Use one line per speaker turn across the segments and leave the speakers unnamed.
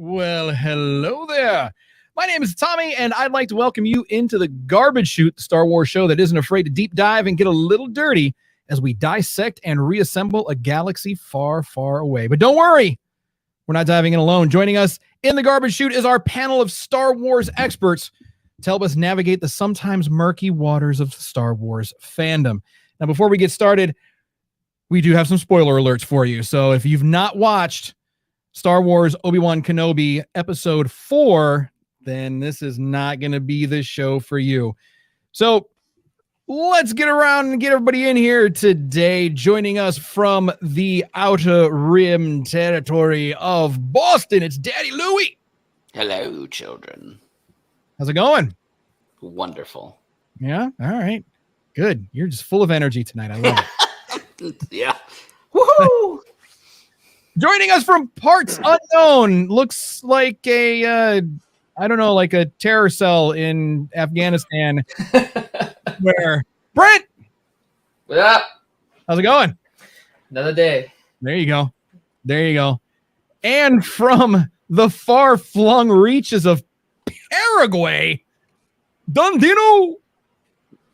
Well, hello there. My name is Tommy, and I'd like to welcome you into the Garbage Chute, the Star Wars show that isn't afraid to deep dive and get a little dirty as we dissect and reassemble a galaxy far, far away. But don't worry, we're not diving in alone. Joining us in the Garbage Chute is our panel of Star Wars experts to help us navigate the sometimes murky waters of Star Wars fandom. Now, before we get started, we do have some spoiler alerts for you. So if you've not watched Star Wars Obi-Wan Kenobi Episode 4, then this is not going to be the show for you. So let's get around and get everybody in here today. Joining us from the Outer Rim territory of Boston, it's Daddy Louie.
Hello, children.
How's it going?
Wonderful.
Yeah? All right. Good. You're just full of energy tonight. I love it.
Yeah. Woohoo!
Joining us from parts unknown, looks like a, like a terror cell in Afghanistan. Where Brent?
What up?
How's it going?
Another day.
There you go. There you go. And from the far-flung reaches of Paraguay, Dundino.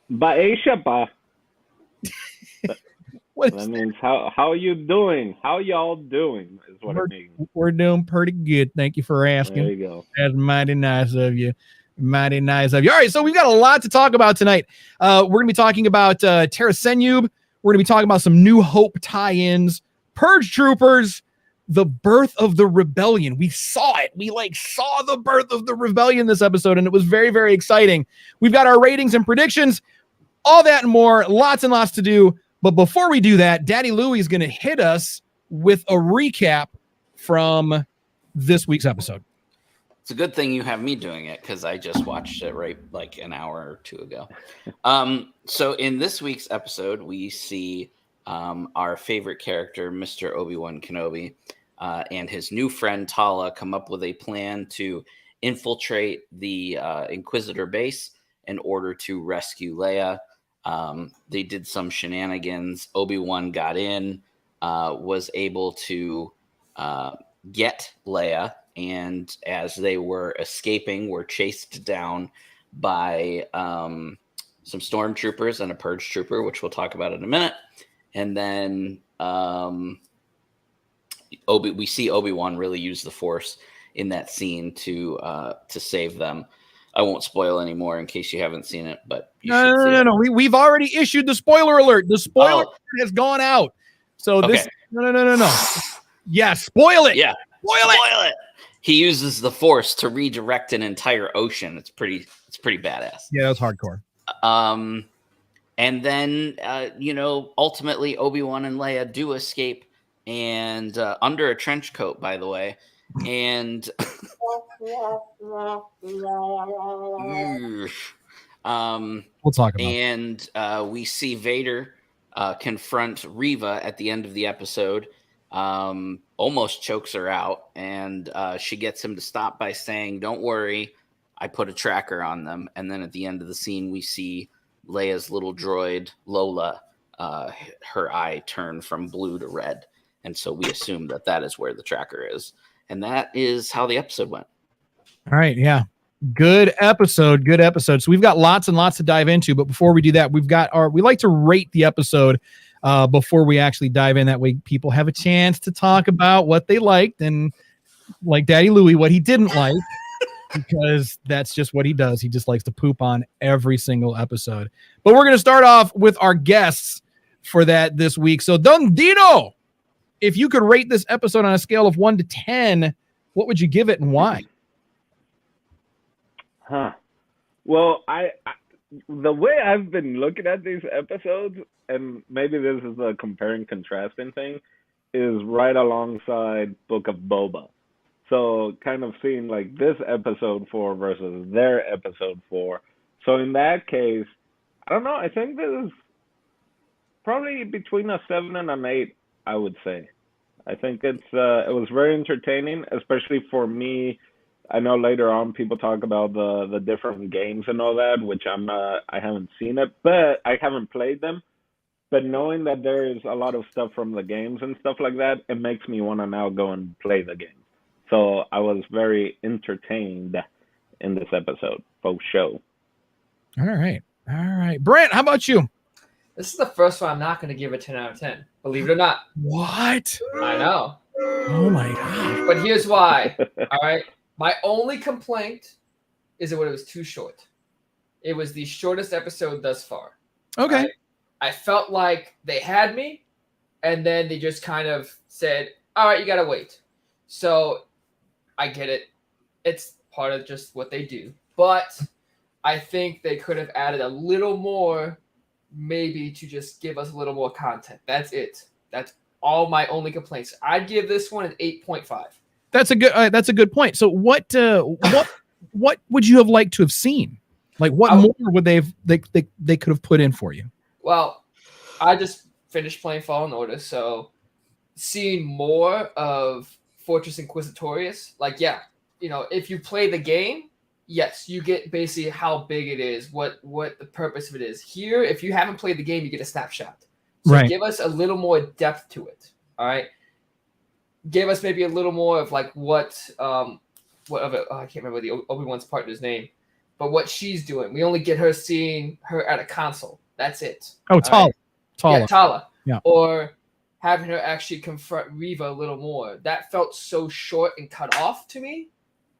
Baeshapa.
What
That means how are you doing? How y'all doing is what it means.
We're doing pretty good. Thank you for asking.
There you go.
That's mighty nice of you. Mighty nice of you. All right, so we've got a lot to talk about tonight. We're going to be talking about Terra Senub. We're going to be talking about some New Hope tie-ins, Purge Troopers, the birth of the rebellion. We saw it. We saw the birth of the rebellion this episode, and it was very, very exciting. We've got our ratings and predictions, all that and more. Lots and lots to do. But before we do that, Daddy Louie is going to hit us with a recap from this week's episode.
It's a good thing you have me doing it because I just watched it right like an hour or two ago. So in this week's episode, we see our favorite character, Mr. Obi-Wan Kenobi, and his new friend Tala come up with a plan to infiltrate the Inquisitor base in order to rescue Leia. They did some shenanigans. Obi-Wan got in, was able to get Leia, and as they were escaping, were chased down by some stormtroopers and a purge trooper, which we'll talk about in a minute. And then we see Obi-Wan really use the Force in that scene to save them. I won't spoil anymore in case you haven't seen it, but
No. We've already issued the spoiler alert. The spoiler alert has gone out. So this no. Yeah, spoil it.
Yeah, spoil it. He uses the Force to redirect an entire ocean. It's pretty badass.
Yeah, that was hardcore.
And then ultimately Obi-Wan and Leia do escape, and under a trench coat, by the way. And
we'll talk about
it. And we see Vader confront Reva at the end of the episode, almost chokes her out, and she gets him to stop by saying, "Don't worry, I put a tracker on them." And then at the end of the scene, we see Leia's little droid, Lola, her eye turn from blue to red. And so we assume that is where the tracker is. And that is how the episode went.
All right. Yeah. Good episode. So we've got lots and lots to dive into. But before we do that, we like to rate the episode before we actually dive in. That way people have a chance to talk about what they liked and, like Daddy Louie, what he didn't like, because that's just what he does. He just likes to poop on every single episode. But we're going to start off with our guests for that this week. So Dundino, if you could rate this episode on a scale of 1 to 10, what would you give it and why?
Well, I the way I've been looking at these episodes, and maybe this is a comparing contrasting thing, is right alongside Book of Boba. So kind of seeing like this episode 4 versus their episode 4. So in that case, I don't know. I think this is probably between a 7 and an 8. I would say. I think it was very entertaining, especially for me. I know later on people talk about the different games and all that, which I haven't seen it, but I haven't played them. But knowing that there is a lot of stuff from the games and stuff like that, it makes me want to now go and play the game. So I was very entertained in this episode, for show.
All right. All right. Brent, how about you?
This is the first one I'm not going to give a 10 out of 10. Believe it or not.
What?
I know.
Oh my God.
But here's why. All right. My only complaint is that it was too short. It was the shortest episode thus far.
Okay.
Right? I felt like they had me, and then they just kind of said, all right, you got to wait. So I get it. It's part of just what they do. But I think they could have added a little more, maybe to just give us a little more content. That's it. That's all my only complaints. I'd give this one an 8.5.
That's a good point. So what would you have liked to have seen? Like what more would they could have put in for you?
Well, I just finished playing Fallen Order, so seeing more of Fortress Inquisitorius, like, yeah, you know, if you play the game, yes, you get basically how big it is, what the purpose of it is. Here, if you haven't played the game, you get a snapshot. So
Right.
Give us a little more depth to it. All right. Give us maybe a little more of like I can't remember the Obi-Wan's partner's name, but what she's doing. We only get her seeing her at a console. That's it.
Oh, Tala.
Right?
Tala.
Yeah, Tala.
Yeah.
Or having her actually confront Reva a little more. That felt so short and cut off to me.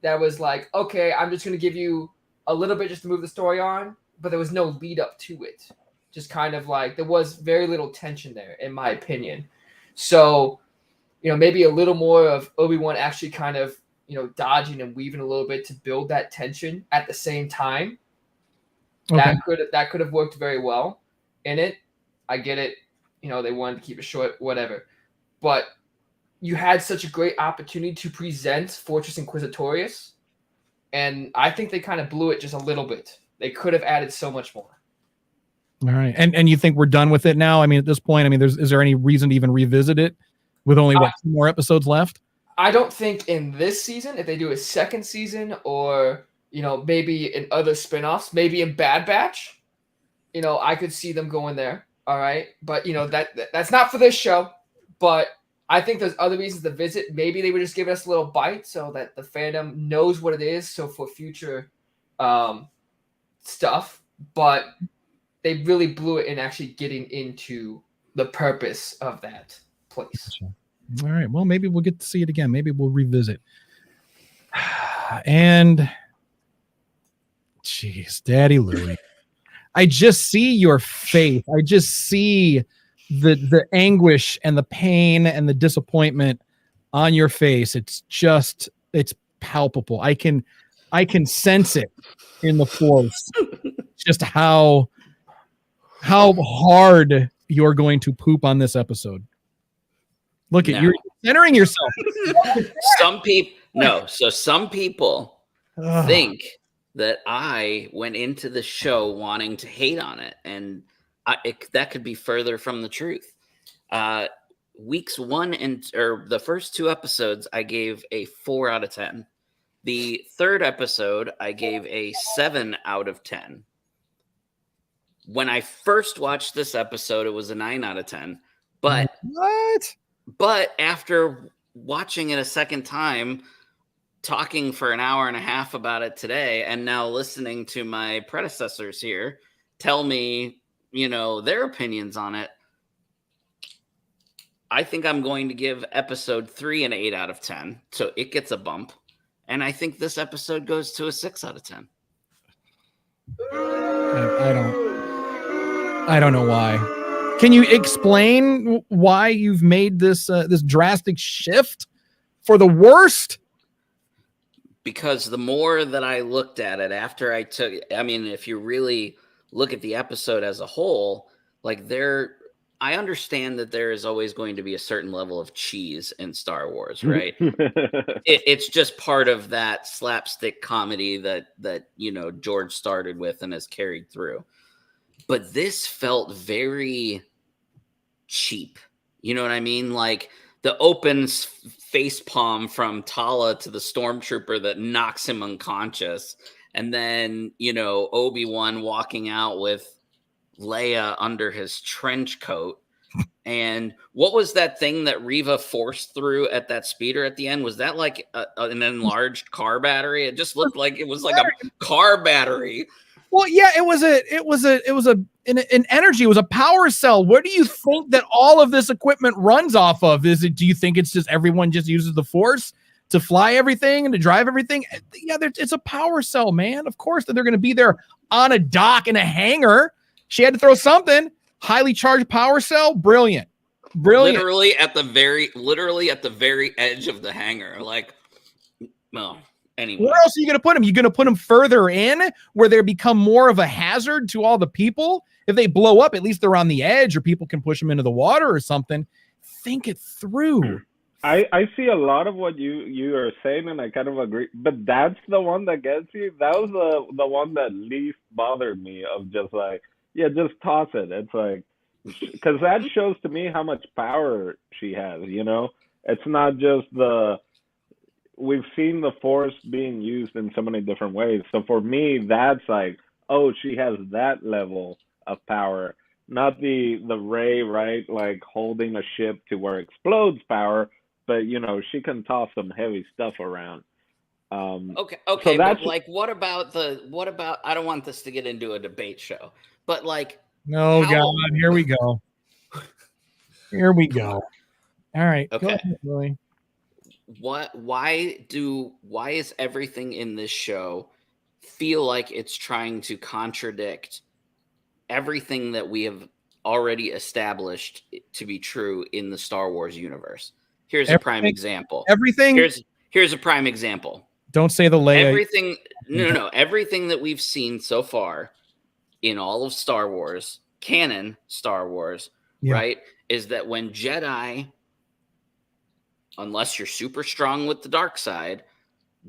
That was like, okay, I'm just going to give you a little bit just to move the story on, but there was no lead up to it. Just kind of like, there was very little tension there, in my opinion. So, you know, maybe a little more of Obi-Wan actually kind of, you know, dodging and weaving a little bit to build that tension at the same time.
Okay.
That could have worked very well in it. I get it. You know, they wanted to keep it short, whatever. But you had such a great opportunity to present Fortress Inquisitorius, and I think they kind of blew it just a little bit. They could have added so much more.
All right. And you think we're done with it now? I mean, at this point, I mean, is there any reason to even revisit it with only 2 more episodes left?
I don't think in this season, if they do a second season or, you know, maybe in other spinoffs, maybe in Bad Batch, you know, I could see them going there. All right. But, you know, that's not for this show. But I think there's other reasons to visit. Maybe they would just give us a little bite so that the fandom knows what it is. So for future stuff. But they really blew it in actually getting into the purpose of that place.
Gotcha. All right. Well, maybe we'll get to see it again. Maybe we'll revisit. And, geez, Daddy Louie, I just see your face. I just see the anguish and the pain and the disappointment on your face. It's palpable. I can sense it in the force. Just how hard you're going to poop on this episode. Look at you're centering yourself.
Some people think that I went into the show wanting to hate on it, and that could be further from the truth. Weeks 1 or the first 2 episodes, I gave a 4 out of 10. The third episode, I gave a 7 out of 10. When I first watched this episode, it was a 9 out of 10. But
what?
But after watching it a second time, talking for an hour and a half about it today, and now listening to my predecessors here tell me, you know, their opinions on it, I think I'm going to give episode 3 an 8 out of 10. So it gets a bump. And I think this episode goes to a 6 out of 10.
I don't know why. Can you explain why you've made this this drastic shift for the worst?
Because the more that I looked at it after if you really look at the episode as a whole, like I understand that there is always going to be a certain level of cheese in Star Wars, right? It's just part of that slapstick comedy that you know George started with and has carried through. But this felt very cheap. You know what I mean? Like the open face palm from Tala to the stormtrooper that knocks him unconscious. And then, you know, Obi-Wan walking out with Leia under his trench coat. And what was that thing that Reva forced through at that speeder at the end? Was that like an enlarged car battery? It just looked like it was like a car battery.
Well, yeah, it was an energy. It was a power cell. Where do you think that all of this equipment runs off of? Do you think it's just everyone just uses the Force to fly everything and to drive everything? Yeah, it's a power cell, man. Of course that they're going to be there on a dock in a hangar. She had to throw something. Highly charged power cell. Brilliant.
Literally at the very edge of the hangar. Like, well, anyway.
Where else are you going to put them? You're going to put them further in where they become more of a hazard to all the people? If they blow up, at least they're on the edge, or people can push them into the water or something. Think it through.
I see a lot of what you are saying, and I kind of agree. But that's the one that gets you. That was the one that least bothered me. Of just like, yeah, just toss it. It's like, because that shows to me how much power she has. You know, it's not just we've seen the Force being used in so many different ways. So for me, that's like, oh, she has that level of power, not the Rey, right? Like holding a ship to where it explodes power, but you know, she can toss some heavy stuff around.
Okay,
so
but
that's
like, what about? I don't want this to get into a debate show, but like,
No, God, here we go. Here we go. All right.
Okay.
Go ahead, Willie.
Why is everything in this show feel like it's trying to contradict everything that we have already established to be true in the Star Wars universe? Here's a prime example.
Everything.
Here's a prime example.
Don't say the Leia.
Everything. No. Everything that we've seen so far in all of Star Wars, canon Star Wars, right, is that when Jedi, unless you're super strong with the dark side,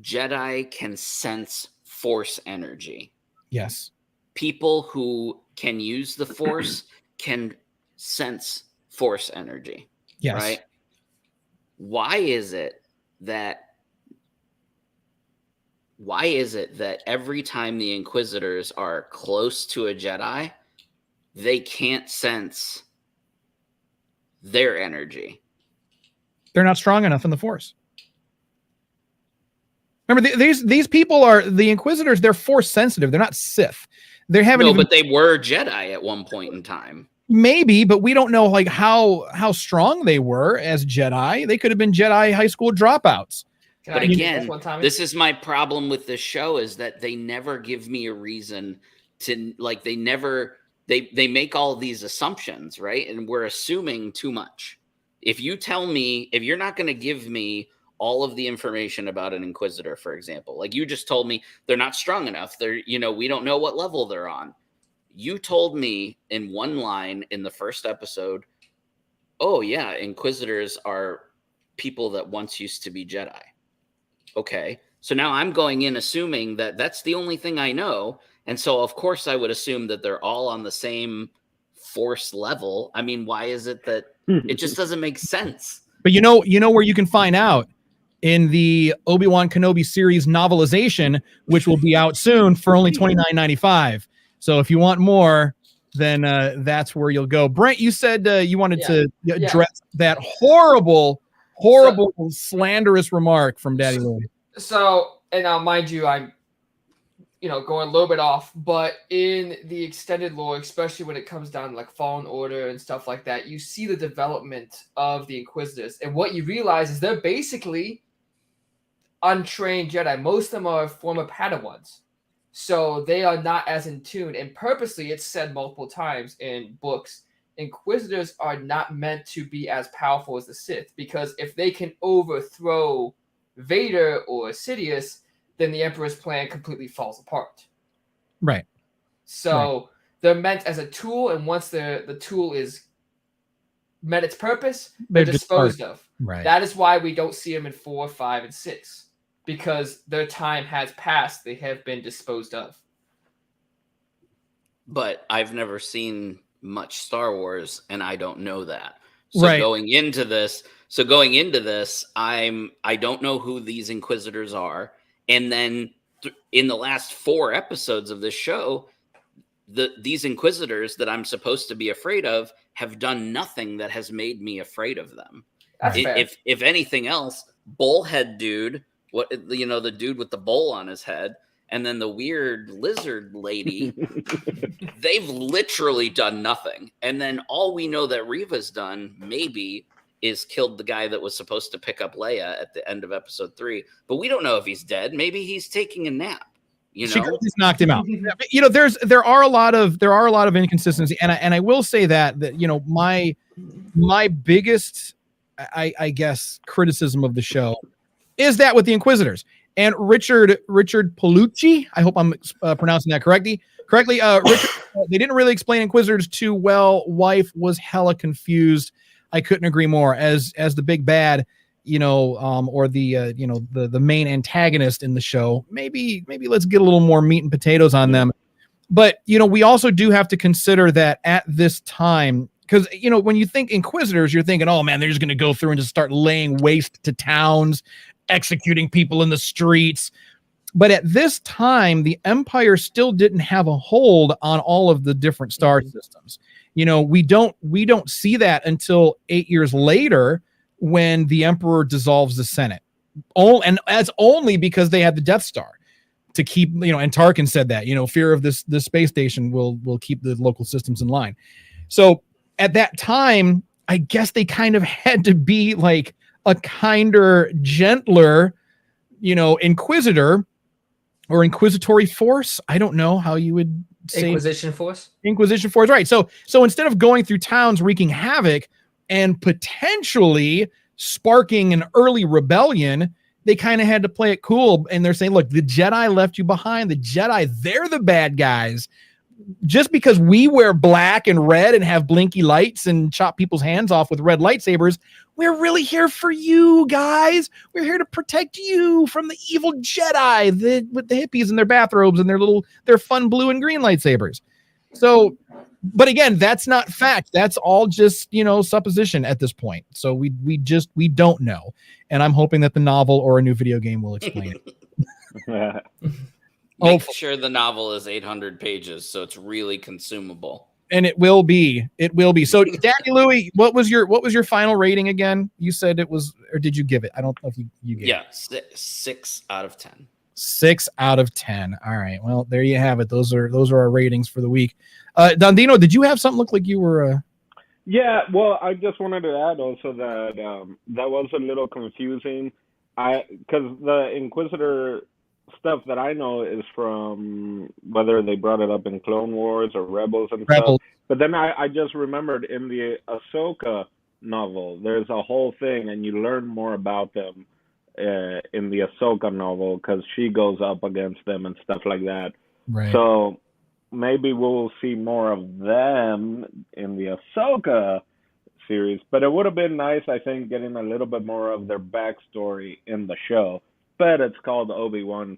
Jedi can sense Force energy.
Yes.
People who can use the Force can sense Force energy.
Yes.
Right? Why is it that every time the Inquisitors are close to a Jedi, they can't sense their energy?
They're not strong enough in the Force. Remember, these people are the Inquisitors. They're Force sensitive. They're not Sith. They haven't.
But they were Jedi at one point in time.
Maybe, but we don't know like how strong they were as Jedi. They could have been Jedi high school dropouts.
But again, this is my problem with this show, is that they never give me a reason to, like, they make all these assumptions, right? And we're assuming too much. If you're not going to give me all of the information about an Inquisitor, for example, like you just told me they're not strong enough. We don't know what level they're on. You told me in one line in the first episode, oh yeah, Inquisitors are people that once used to be Jedi. Okay, so now I'm going in assuming that that's the only thing I know. And so, of course, I would assume that they're all on the same Force level. I mean, why is it that it just doesn't make sense?
But you know where you can find out? In the Obi-Wan Kenobi series novelization, which will be out soon for only $29.95. So if you want more, then that's where you'll go. Brent, you said you wanted to address that horrible, slanderous remark from Daddy Louie.
So, and now mind you, I'm going a little bit off, but in the extended lore, especially when it comes down to like Fallen Order and stuff like that, you see the development of the Inquisitors, and what you realize is they're basically untrained Jedi. Most of them are former Padawans, so they are not as in tune. And purposely, it's said multiple times in books, Inquisitors are not meant to be as powerful as the Sith, because if they can overthrow Vader or Sidious, then the Emperor's plan completely falls apart.
Right.
So they're meant as a tool, and once the tool is met its purpose, they're disposed of.
Right.
That is why we don't see them in 4, 5, and 6, because their time has passed. They have been disposed of.
But I've never seen much Star Wars, and I don't know that. So going into this, I don't know who these Inquisitors are. And then in the last 4 episodes of this show, these Inquisitors that I'm supposed to be afraid of have done nothing that has made me afraid of them.
That's fair.
If anything else, Bullhead dude, the dude with the bowl on his head, and then the weird lizard lady, they've literally done nothing. And then all we know that Reva's done maybe is killed the guy that was supposed to pick up Leia at the end of episode 3. But we don't know if he's dead. Maybe he's taking a nap. She
just knocked him out. There are a lot of inconsistency, and I will say that my biggest, I guess, criticism of the show is that with the Inquisitors and Richard Palucci. I hope I'm pronouncing that correctly. Richard, they didn't really explain Inquisitors too well. Wife was hella confused. I couldn't agree more. As the big bad, or the main antagonist in the show. Maybe let's get a little more meat and potatoes on them. But we also do have to consider that at this time, because when you think Inquisitors, you're thinking, oh man, they're just going to go through and just start laying waste to towns, executing people in the streets. But at this time, the Empire still didn't have a hold on all of the different star systems. We don't see that until 8 years later, when the Emperor dissolves the Senate. And that's only because they had the Death Star to keep, and Tarkin said that, fear of this space station will keep the local systems in line. So at that time, I guess they kind of had to be like a kinder, gentler, Inquisitor or Inquisitory force. I don't know how you would say
Inquisition force,
right? So instead of going through towns wreaking havoc and potentially sparking an early rebellion, they kind of had to play it cool. And they're saying, look, the Jedi left you behind. The Jedi, they're the bad guys. Just because we wear black and red and have blinky lights and chop people's hands off with red lightsabers, we're really here for you guys. We're here to protect you from the evil Jedi with the hippies in their bathrobes and their fun blue and green lightsabers. So, but again, that's not fact. That's all just, supposition at this point. So we don't know. And I'm hoping that the novel or a new video game will explain it.
Make sure the novel is 800 pages, so it's really consumable.
And it will be. So, Danny Louie, what was your final rating again? You said it was, or did you give it? I don't know if you gave it.
Yeah, 6 out of 10.
6 out of 10. All right. Well, there you have it. Those are our ratings for the week. Dandino, did you have something look like you were?
Yeah. Well, I just wanted to add also that that was a little confusing. Because the Inquisitor stuff that I know is from whether they brought it up in Clone Wars or Rebels and stuff. But then I just remembered in the Ahsoka novel, there's a whole thing, and you learn more about them in the Ahsoka novel because she goes up against them and stuff like that.
Right.
So maybe we'll see more of them in the Ahsoka series. But it would have been nice, I think, getting a little bit more of their backstory in the show. But it's called Obi-Wan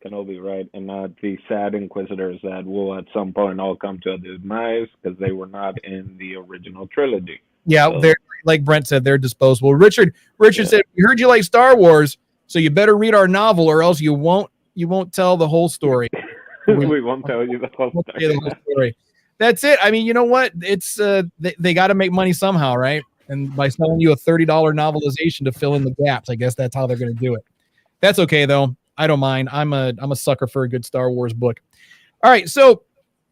Kenobi, right? And not the sad Inquisitors that will at some point all come to a demise because they were not in the original trilogy.
Yeah, so, they're like Brent said, they're disposable. Richard said, "We heard you like Star Wars, so you better read our novel, or else you won't tell the whole story."
we won't tell you the whole
story. That's it. I mean, you know what? It's they got to make money somehow, right? And by selling you a $30 novelization to fill in the gaps, I guess that's how they're going to do it. That's okay though. I don't mind. I'm a sucker for a good Star Wars book. All right, so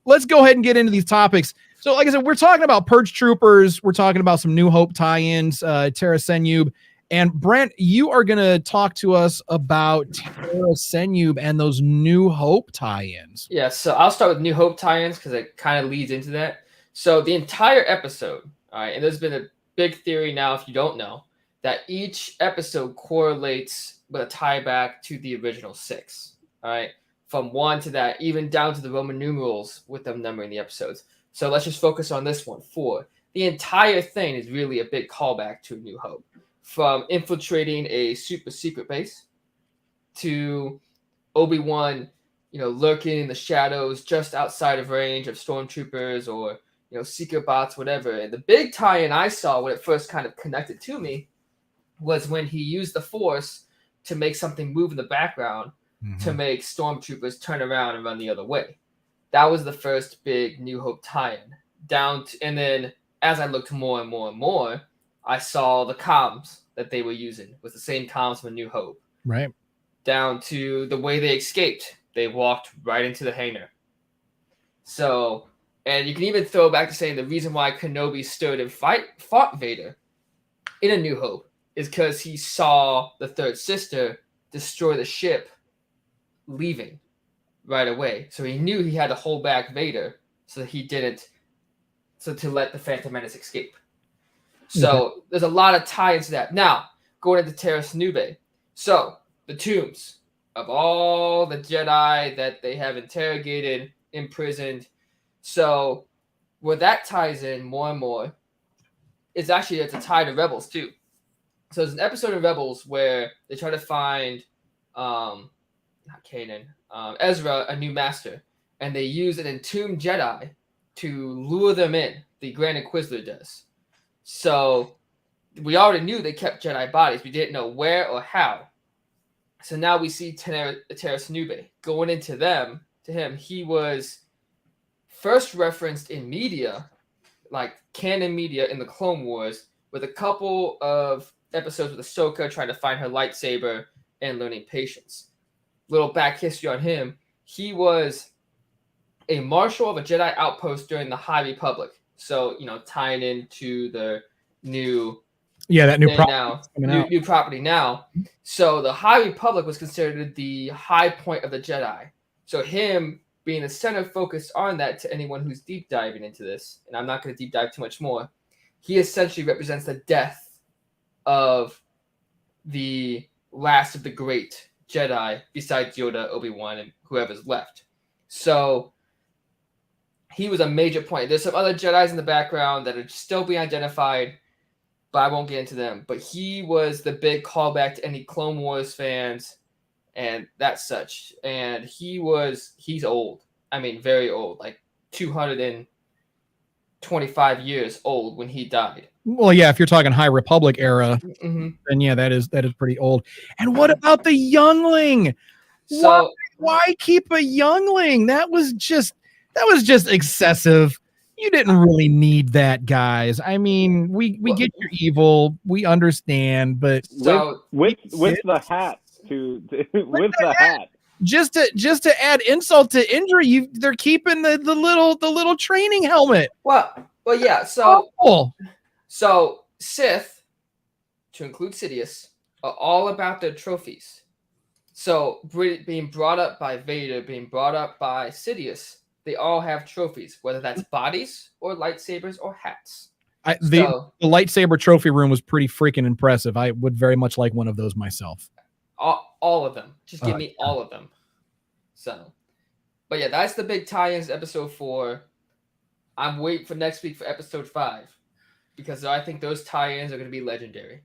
let's go ahead and get into these topics. So, like I said, we're talking about Purge Troopers. We're talking about some New Hope tie-ins, Tara Senub. And Brent, you are going to talk to us about Tara Senub and those New Hope tie-ins.
Yeah, so I'll start with New Hope tie-ins because it kind of leads into that. So the entire episode, all right, and there's been a big theory now, if you don't know, that each episode correlates with a tie back to the original 6. All right, from 1 to that, even down to the Roman numerals with them numbering the episodes. So let's just focus on this one, 4. The entire thing is really a big callback to New Hope, from infiltrating a super secret base to Obi-Wan, lurking in the shadows just outside of range of stormtroopers or secret bots, whatever. And the big tie-in I saw when it first kind of connected to me was when he used the Force to make something move in the background to make stormtroopers turn around and run the other way. that was the first big New Hope tie-in. And then as I looked more and more and more, I saw the comms that they were using was the same comms from New Hope.
Right.
Down to the way they escaped. They walked right into the hangar. So, and you can even throw back to saying the reason why Kenobi stood and fought Vader in A New Hope is because he saw the third sister destroy the ship leaving right away. So he knew he had to hold back Vader so that he didn't, so to let the Phantom Menace escape. So there's a lot of tie-ins to that. Now, going into Terrace Nube. So, the tombs of all the Jedi that they have interrogated, imprisoned. So, where that ties in more and more is actually it's a tie to Rebels too. So there's an episode of Rebels where they try to find not Kanan, Ezra, a new master, and they use an entombed Jedi to lure them in. The Grand Inquisitor does. So we already knew they kept Jedi bodies. We didn't know where or how. So now we see Terrace Nube going into them. To him, he was first referenced in media, like canon media in the Clone Wars, with a couple of episodes with Ahsoka trying to find her lightsaber and learning patience. Little back history on him. He was a marshal of a Jedi outpost during the High Republic. So, tying into the new
that new
new property now. So the High Republic was considered the high point of the Jedi. So him being the center focused on that to anyone who's deep diving into this, and I'm not going to deep dive too much more, he essentially represents the death of the last of the great Jedi besides Yoda, Obi-Wan, and whoever's left. So he was a major point. There's some other Jedis in the background that are still being identified, but I won't get into them. But he was the big callback to any Clone Wars fans and that such. And he's old. I mean, very old, like 225 years old when he died.
Well, yeah, if you're talking High Republic era, then yeah, that is pretty old. And what about the youngling?
So
why keep a youngling? That was just excessive. You didn't really need that, guys. I mean, we get your evil, we understand, but
so with the hat with the hat.
Just to add insult to injury, they're keeping the little training helmet.
Well, yeah. So Sith, to include Sidious, are all about their trophies. So being brought up by Vader, being brought up by Sidious, they all have trophies, whether that's bodies or lightsabers or hats.
The lightsaber trophy room was pretty freaking impressive. I would very much like one of those myself.
All of them. Just give me all of them. So, but yeah, that's the big tie-ins, episode 4. I'm waiting for next week for episode 5 because I think those tie-ins are going to be legendary.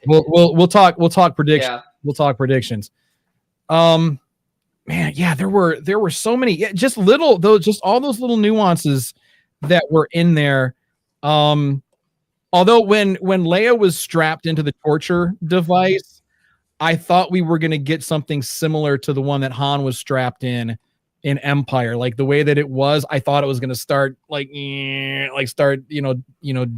We'll talk predictions.
Yeah.
We'll talk predictions. Man, yeah, there were so many. Yeah, just all those little nuances that were in there. Although when Leia was strapped into the torture device, I thought we were going to get something similar to the one that Han was strapped in Empire. Like the way that it was, I thought it was going to start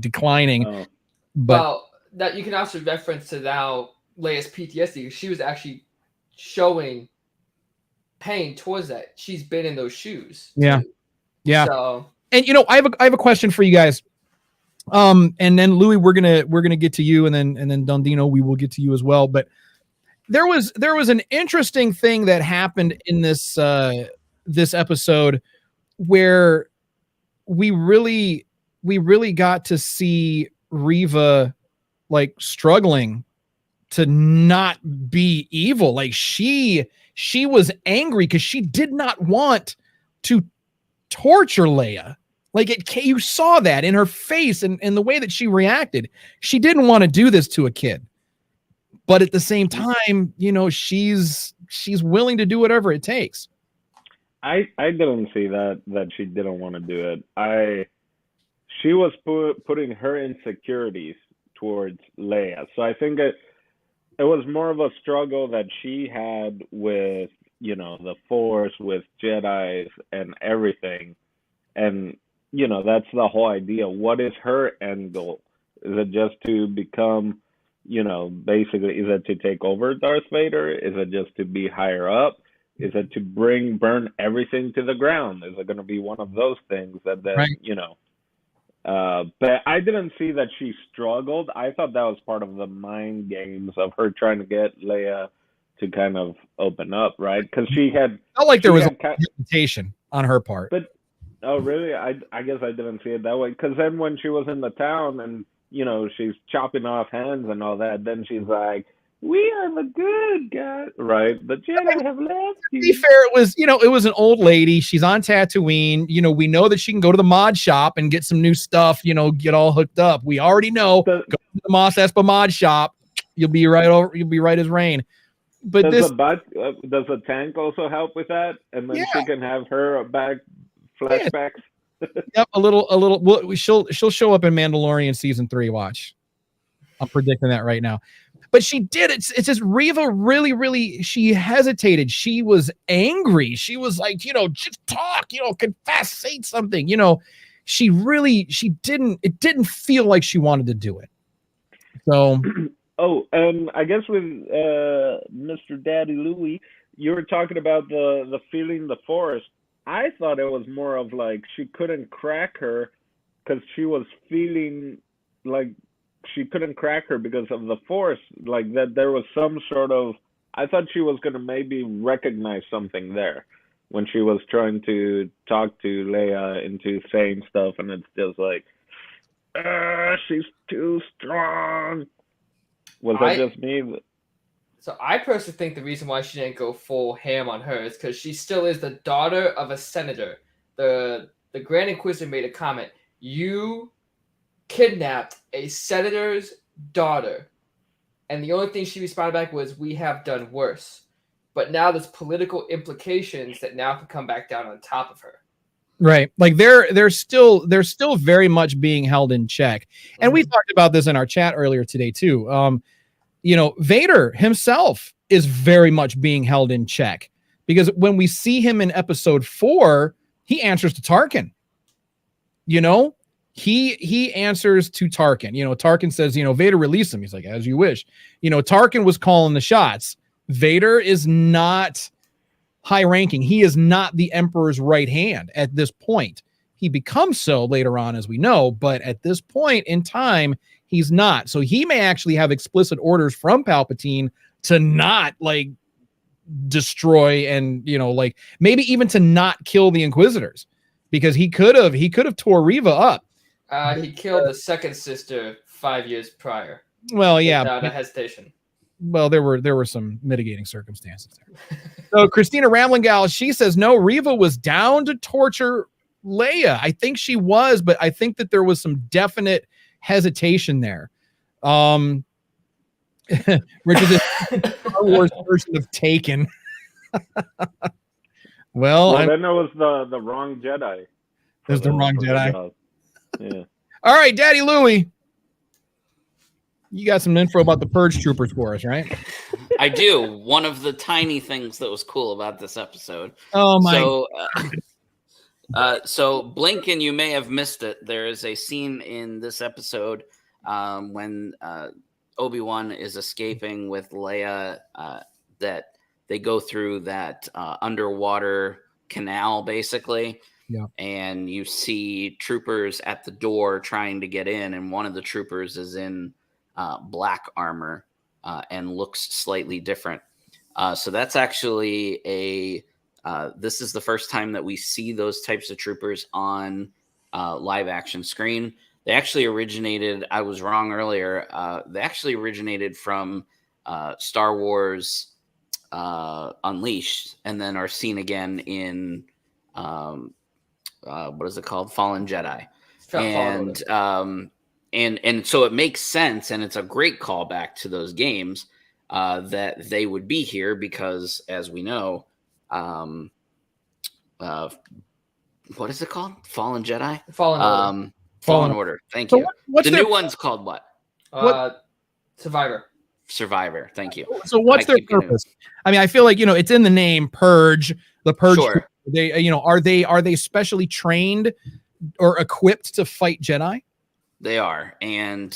declining.
Oh.
But that you can also reference to now Leia's PTSD. She was actually showing pain towards that. She's been in those shoes.
Yeah.
Too.
Yeah.
So,
and I have a question for you guys. And then Louis, we're gonna get to you, and then Dondino, we will get to you as well. But there was an interesting thing that happened in this episode where we really got to see Reva like struggling to not be evil. Like she was angry because she did not want to torture Leia. Like you saw that in her face and the way that she reacted. She didn't want to do this to a kid. But at the same time, she's willing to do whatever it takes.
I didn't see that she didn't want to do it. She was putting her insecurities towards Leia. So I think it was more of a struggle that she had with the Force, with Jedis and everything. And, that's the whole idea. What is her end goal? Is it just to become, basically, is it to take over Darth Vader? Is it just to be higher up? Is it to burn everything to the ground? Is it going to be one of those things that then,
Right.
but I didn't see that she struggled. I thought that was part of the mind games of her trying to get Leia to kind of open up, right? Because she had
Felt like there was
had
a hesitation on her part.
but oh, really? I guess I didn't see it that way. Because then when she was in the town and she's chopping off hands and all that, then she's like, "We are the good guys, right? The Jedi have left
To be
you."
fair, it was an old lady. She's on Tatooine. We know that she can go to the mod shop and get some new stuff. Get all hooked up. We already know. Go to the Mos Espa mod shop. You'll be right over. You'll be right as rain. But
does the tank also help with that? And then she can have her back flashbacks.
Yep, a little. Well, she'll show up in Mandalorian season 3. Watch, I'm predicting that right now. But she did. It's just Reva really. She hesitated. She was angry. She was like, just talk. Confess. Say something. She didn't. It didn't feel like she wanted to do it. So.
Oh, and I guess with Mr. Daddy Louie, you were talking about the feeling the Force. I thought it was more of like she couldn't crack her because she was feeling like she couldn't crack her because of the Force. Like that there was some sort of, I thought she was going to maybe recognize something there when she was trying to talk to Leia into saying stuff, and it's just like, she's too strong. Was that just me?
So I personally think the reason why she didn't go full ham on her is because she still is the daughter of a senator. The Grand Inquisitor made a comment. You kidnapped a senator's daughter. And the only thing she responded back was, "We have done worse." But now there's political implications that now can come back down on top of her.
Right. Like they're still very much being held in check. And we talked about this in our chat earlier today too. Vader himself is very much being held in check because when we see him in episode 4, he answers to Tarkin. He answers to Tarkin. Tarkin says, Vader, release him. He's like, as you wish. Tarkin was calling the shots. Vader is not high ranking. He is not the Emperor's right hand at this point. He becomes so later on, as we know, but at this point in time, he's not. So he may actually have explicit orders from Palpatine to not destroy and, maybe even to not kill the Inquisitors, because he could have tore Reva up.
He killed the second sister 5 years prior.
Well, yeah.
Without a hesitation.
Well, there were some mitigating circumstances there. So Christina Ramlingal, she says, no, Reva was down to torture Leia. I think she was, but I think that there was some definite hesitation there. Which is a Star Wars version of Taken. well
then there was the wrong Jedi.
There's the wrong Jedi.
Yeah.
All right, Daddy Louie. You got some info about the Purge Troopers for us, right?
I do. One of the tiny things that was cool about this episode.
Oh my!
So blink and you may have missed it. There is a scene in this episode when Obi-Wan is escaping with Leia. That they go through that underwater canal, basically.
Yeah.
And you see troopers at the door trying to get in, and one of the troopers is in black armor and looks slightly different. So that's actually this is the first time that we see those types of troopers on live action screen. They actually originated, I was wrong earlier, they actually originated from Star Wars Unleashed, and then are seen again in what is it called? Fallen Jedi. And so it makes sense, and it's a great callback to those games that they would be here because, as we know, what is it called? Fallen Jedi?
Fallen
Order. Thank you.
What's
the new one's called what?
Survivor.
Survivor. Thank you.
So what's their purpose? I mean, I feel like, it's in the name Purge, the Purge.
Sure.
They, are they specially trained or equipped to fight Jedi?
They are, and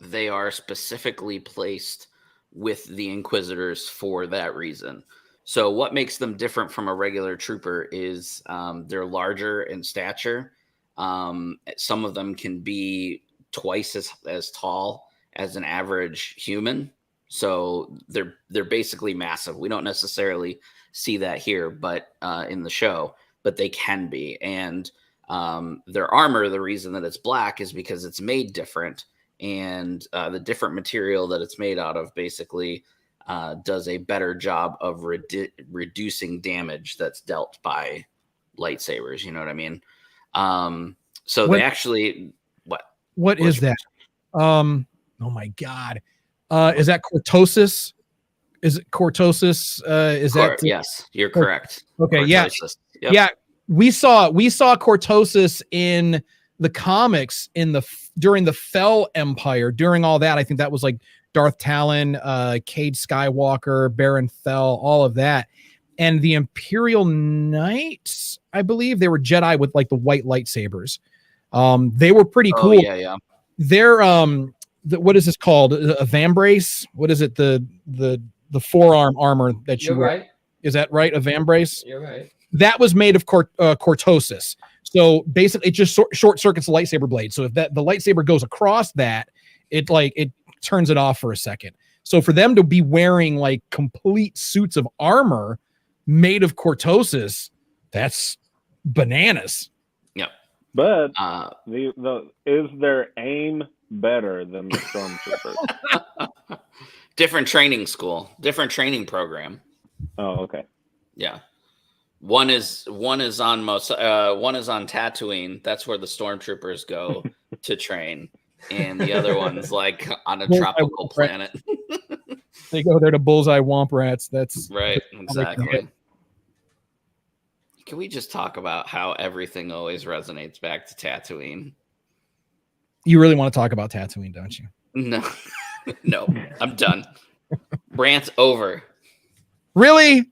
they are specifically placed with the Inquisitors for that reason. So what makes them different from a regular trooper is they're larger in stature. Some of them can be twice as tall as an average human. So they're basically massive. We don't necessarily see that here, but in the show, but they can be. And their armor, the reason that it's black is because it's made different, and the different material that it's made out of basically does a better job of reducing damage that's dealt by lightsabers. You know what I mean? So they actually
what is that? Oh my God. Is that cortosis? Is it cortosis?
Yes, you're correct.
Okay.
Cortosis.
Yeah. Yeah. We saw cortosis in the comics during the Fell Empire, during all that. I think that was like Darth Talon, Cade Skywalker, Baron Fell, all of that. And the Imperial Knights, I believe they were Jedi with like the white lightsabers. They were pretty cool.
Yeah.
They're what is this called? A vambrace? What is it? The forearm armor that you wear.
Right.
Is that right? A vambrace?
You're right.
That was made of cortosis. So basically, it just short circuits the lightsaber blade. So if the lightsaber goes across that, it turns it off for a second. So for them to be wearing like complete suits of armor made of cortosis, that's bananas.
Yep.
But is their aim better than the stormtroopers?
Different training school, different training program.
Oh, okay.
Yeah. One is on Tatooine. That's where the stormtroopers go to train, and the other one's like on a tropical planet.
They go there to bullseye womp rats. That's
right. Exactly. Can we just talk about how everything always resonates back to Tatooine?
You really want to talk about Tatooine, don't you?
No, no, I'm done. Rant over.
Really?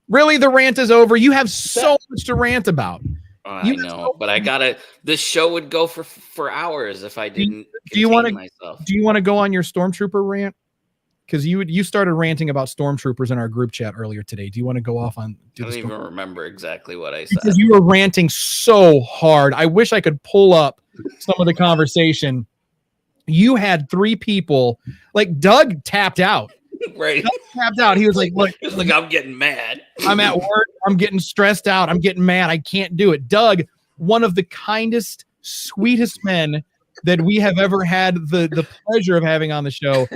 Really, the rant is over. You have so much to rant about.
I know, but this show would go for hours if I didn't.
Do you want to go on your stormtrooper rant? Because you started ranting about stormtroopers in our group chat earlier today. Do you want to go off on?
I don't even remember exactly what I said.
Because you were ranting so hard. I wish I could pull up some of the conversation. You had 3 people. Like Doug tapped out.
Right.
Doug tapped out. He was like, "Look,
I'm getting mad.
I'm at work. I'm getting stressed out. I'm getting mad. I can't do it." Doug, one of the kindest, sweetest men that we have ever had the pleasure of having on the show,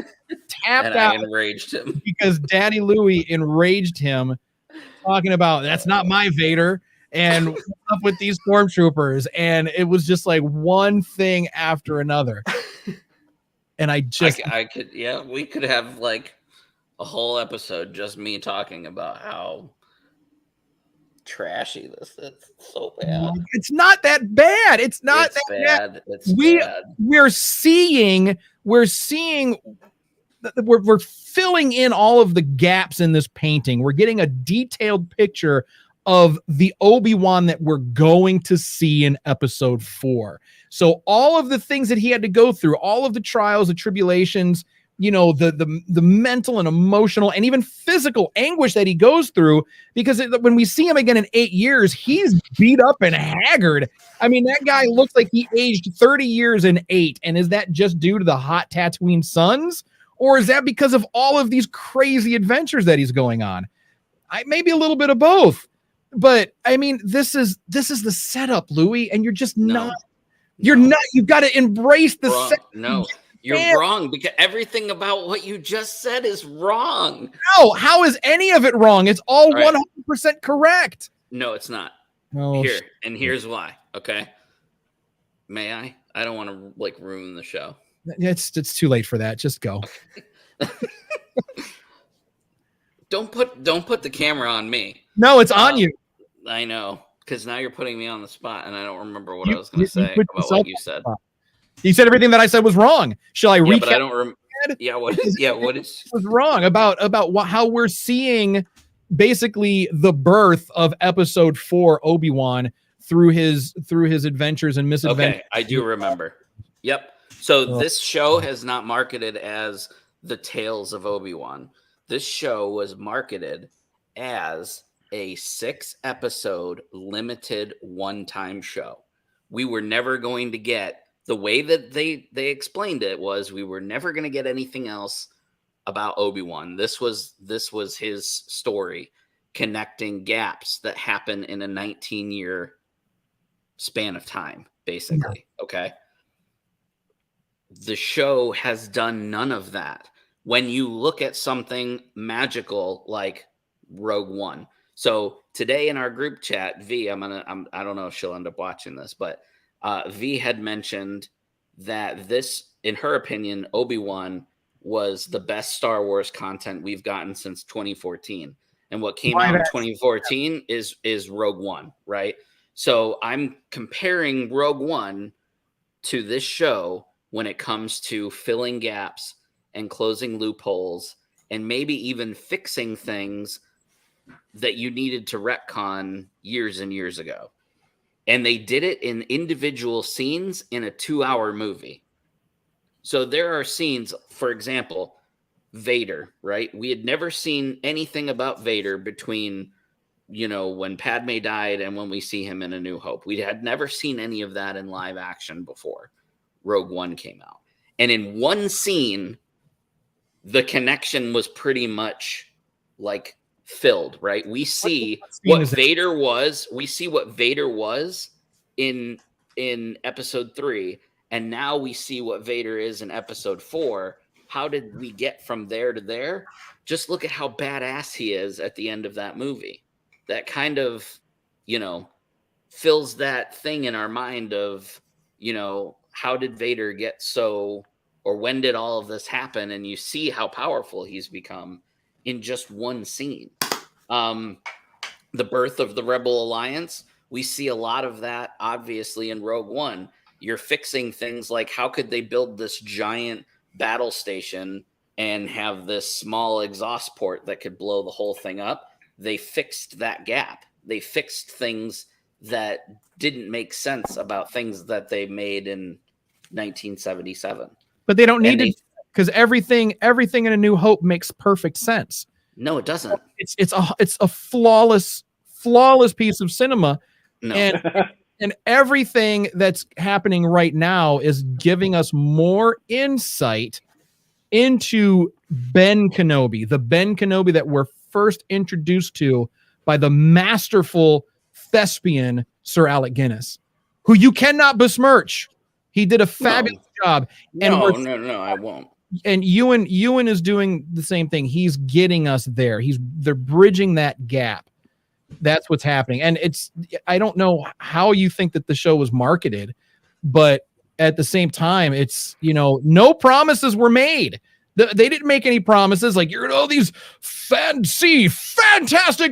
tapped out.
I enraged him
because Daddy Louie enraged him, talking about that's not my Vader and what's up with these stormtroopers, and it was just like one thing after another. And I could,
we could have like a whole episode just me talking about how trashy this is. It's so bad.
It's not that bad. It's not that bad.
It's bad.
We're filling in all of the gaps in this painting. We're getting a detailed picture of the Obi-Wan that we're going to see in episode 4. So all of the things that he had to go through, all of the trials, the tribulations, the mental and emotional and even physical anguish that he goes through, because when we see him again in 8 years, he's beat up and haggard. I mean, that guy looks like he aged 30 years in 8. And is that just due to the hot Tatooine suns? Or is that because of all of these crazy adventures that he's going on? Maybe a little bit of both. But I mean, this is the setup, Louis, and you're just not. You're not. You've got to embrace the setup.
No, you're wrong, because everything about what you just said is wrong.
No, how is any of it wrong? It's all 100% correct.
No, it's not.
Oh,
Here's why. Okay, may I? I don't want to ruin the show.
It's too late for that. Just go.
Don't put the camera on me.
No, it's on you.
I know, because now you're putting me on the spot, and I don't remember what I was going to say about what you said.
You said everything that I said was wrong. Shall I recap?
But I don't Yeah, what is? Yeah, what is?
Was wrong about how we're seeing basically the birth of Episode 4 Obi-Wan through his adventures and misadventures.
Okay, I do remember. Yep. So this show has not marketed as the Tales of Obi-Wan. This show was marketed as a 6-episode limited one-time show. We were never going to get, the way that they explained it was, we were never going to get anything else about Obi-Wan. This was his story, connecting gaps that happen in a 19-year span of time, basically. Okay. The show has done none of that. When you look at something magical like Rogue One. So today in our group chat, V, I don't know if she'll end up watching this, but V had mentioned that this, in her opinion, Obi-Wan was the best Star Wars content we've gotten since 2014. And what came out in 2014 is Rogue One, right? So I'm comparing Rogue One to this show when it comes to filling gaps and closing loopholes and maybe even fixing things that you needed to retcon years and years ago. And they did it in individual scenes in a 2-hour movie. So there are scenes, for example, Vader, right? We had never seen anything about Vader between, when Padme died and when we see him in A New Hope. We had never seen any of that in live action before Rogue One came out. And in one scene, the connection was pretty much like filled, right? We see what Vader was. We see what Vader was in Episode 3, and now we see what Vader is in Episode 4. How did we get from there to there? Just look at how badass he is at the end of that movie. That kind of, fills that thing in our mind of, how did Vader get so, or when did all of this happen? And you see how powerful he's become in just one scene. The birth of the Rebel Alliance, we see a lot of that, obviously, in Rogue One. You're fixing things like, how could they build this giant battle station and have this small exhaust port that could blow the whole thing up? They fixed that gap. They fixed things that didn't make sense about things that they made in 1977.
But they don't need to, because everything in A New Hope makes perfect sense.
No, it doesn't.
It's a flawless piece of cinema.
No.
And everything that's happening right now is giving us more insight into Ben Kenobi, the Ben Kenobi that we're first introduced to by the masterful thespian Sir Alec Guinness, who you cannot besmirch. He did a fabulous job.
No, I won't.
And Ewan is doing the same thing. He's getting us there. They're bridging that gap. That's what's happening. And I don't know how you think that the show was marketed, but at the same time, it's, no promises were made. They didn't make any promises like, you're going to these fantastic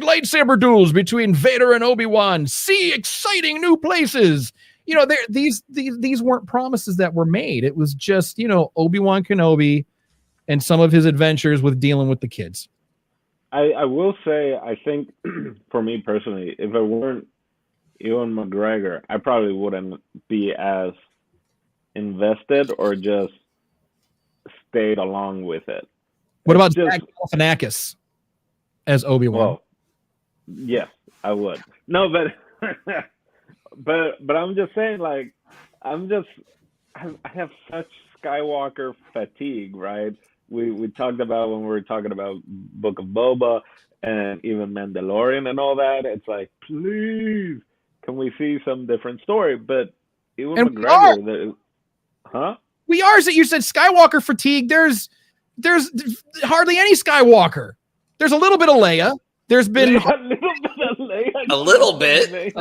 lightsaber duels between Vader and Obi-Wan. See exciting new places. These weren't promises that were made. It was just, Obi-Wan Kenobi and some of his adventures with dealing with the kids.
I will say, I think for me personally, if it weren't Ewan McGregor, I probably wouldn't be as invested or just stayed along with it.
What about Zach Galifianakis as Obi-Wan?
Well, yes, I would. No, but but I'm just saying, like, I have such Skywalker fatigue, right? We talked about when we were talking about Book of Boba and even Mandalorian and all that. It's like, please, can we see some different story? But Ewan McGregor,
we are. So you said Skywalker fatigue. There's hardly any Skywalker. There's a little bit of Leia. There's been
a little bit.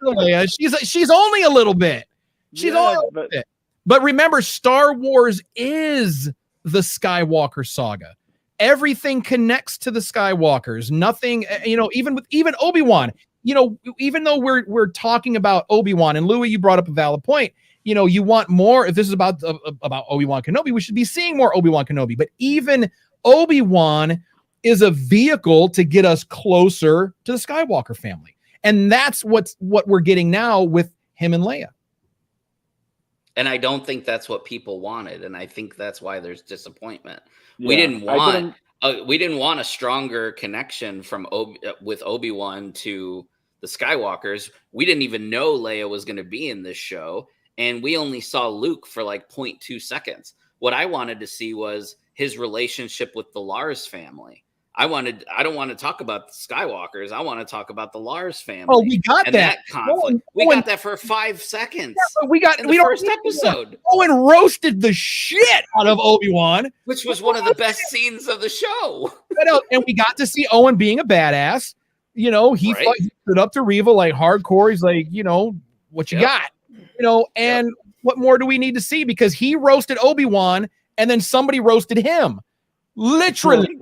Leia. She's only a little bit. She's only a little bit. But remember, Star Wars is the Skywalker saga. Everything connects to the Skywalkers. Nothing, even Obi-Wan. Even though we're talking about Obi-Wan, and Louis, you brought up a valid point. you want more. If this is about Obi-Wan Kenobi, we should be seeing more Obi-Wan Kenobi. But even Obi-Wan is a vehicle to get us closer to the Skywalker family. And that's what we're getting now with him and Leia.
And I don't think that's what people wanted. And I think that's why there's disappointment.
Yeah,
We didn't want a stronger connection with Obi-Wan to the Skywalkers. We didn't even know Leia was going to be in this show. And we only saw Luke for like 0.2 seconds. What I wanted to see was his relationship with the Lars family. I don't want to talk about the Skywalkers. I want to talk about the Lars family.
Oh, we got
that conflict. We got that for 5 seconds.
Yeah, we got
in the first episode.
Owen roasted the shit out of Obi-Wan,
which was one of the best scenes of the show.
And we got to see Owen being a badass. He stood up to Reva like hardcore. He's like, what you got? And what more do we need to see? Because he roasted Obi-Wan and then somebody roasted him. Literally.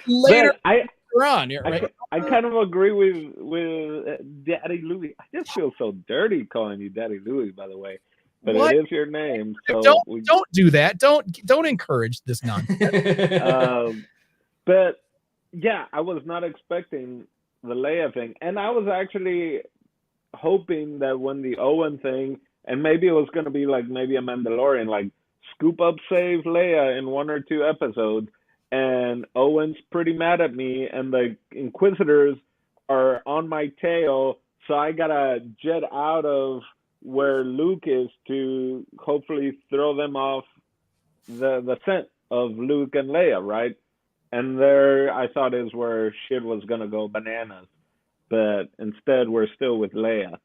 Later on. Right?
I kind of agree with Daddy Louis. I just feel so dirty calling you Daddy Louis, by the way. But it is your name. So
don't do that. Don't encourage this nonsense.
But yeah, I was not expecting the Leia thing. And I was actually hoping that when the Owen thing, and maybe it was going to be like maybe a Mandalorian, like scoop up save Leia in 1 or 2 episodes, and Owen's pretty mad at me, and the Inquisitors are on my tail, so I gotta jet out of where Luke is to hopefully throw them off the scent of Luke and Leia, right? And there I thought is where shit was gonna go bananas. But instead we're still with Leia.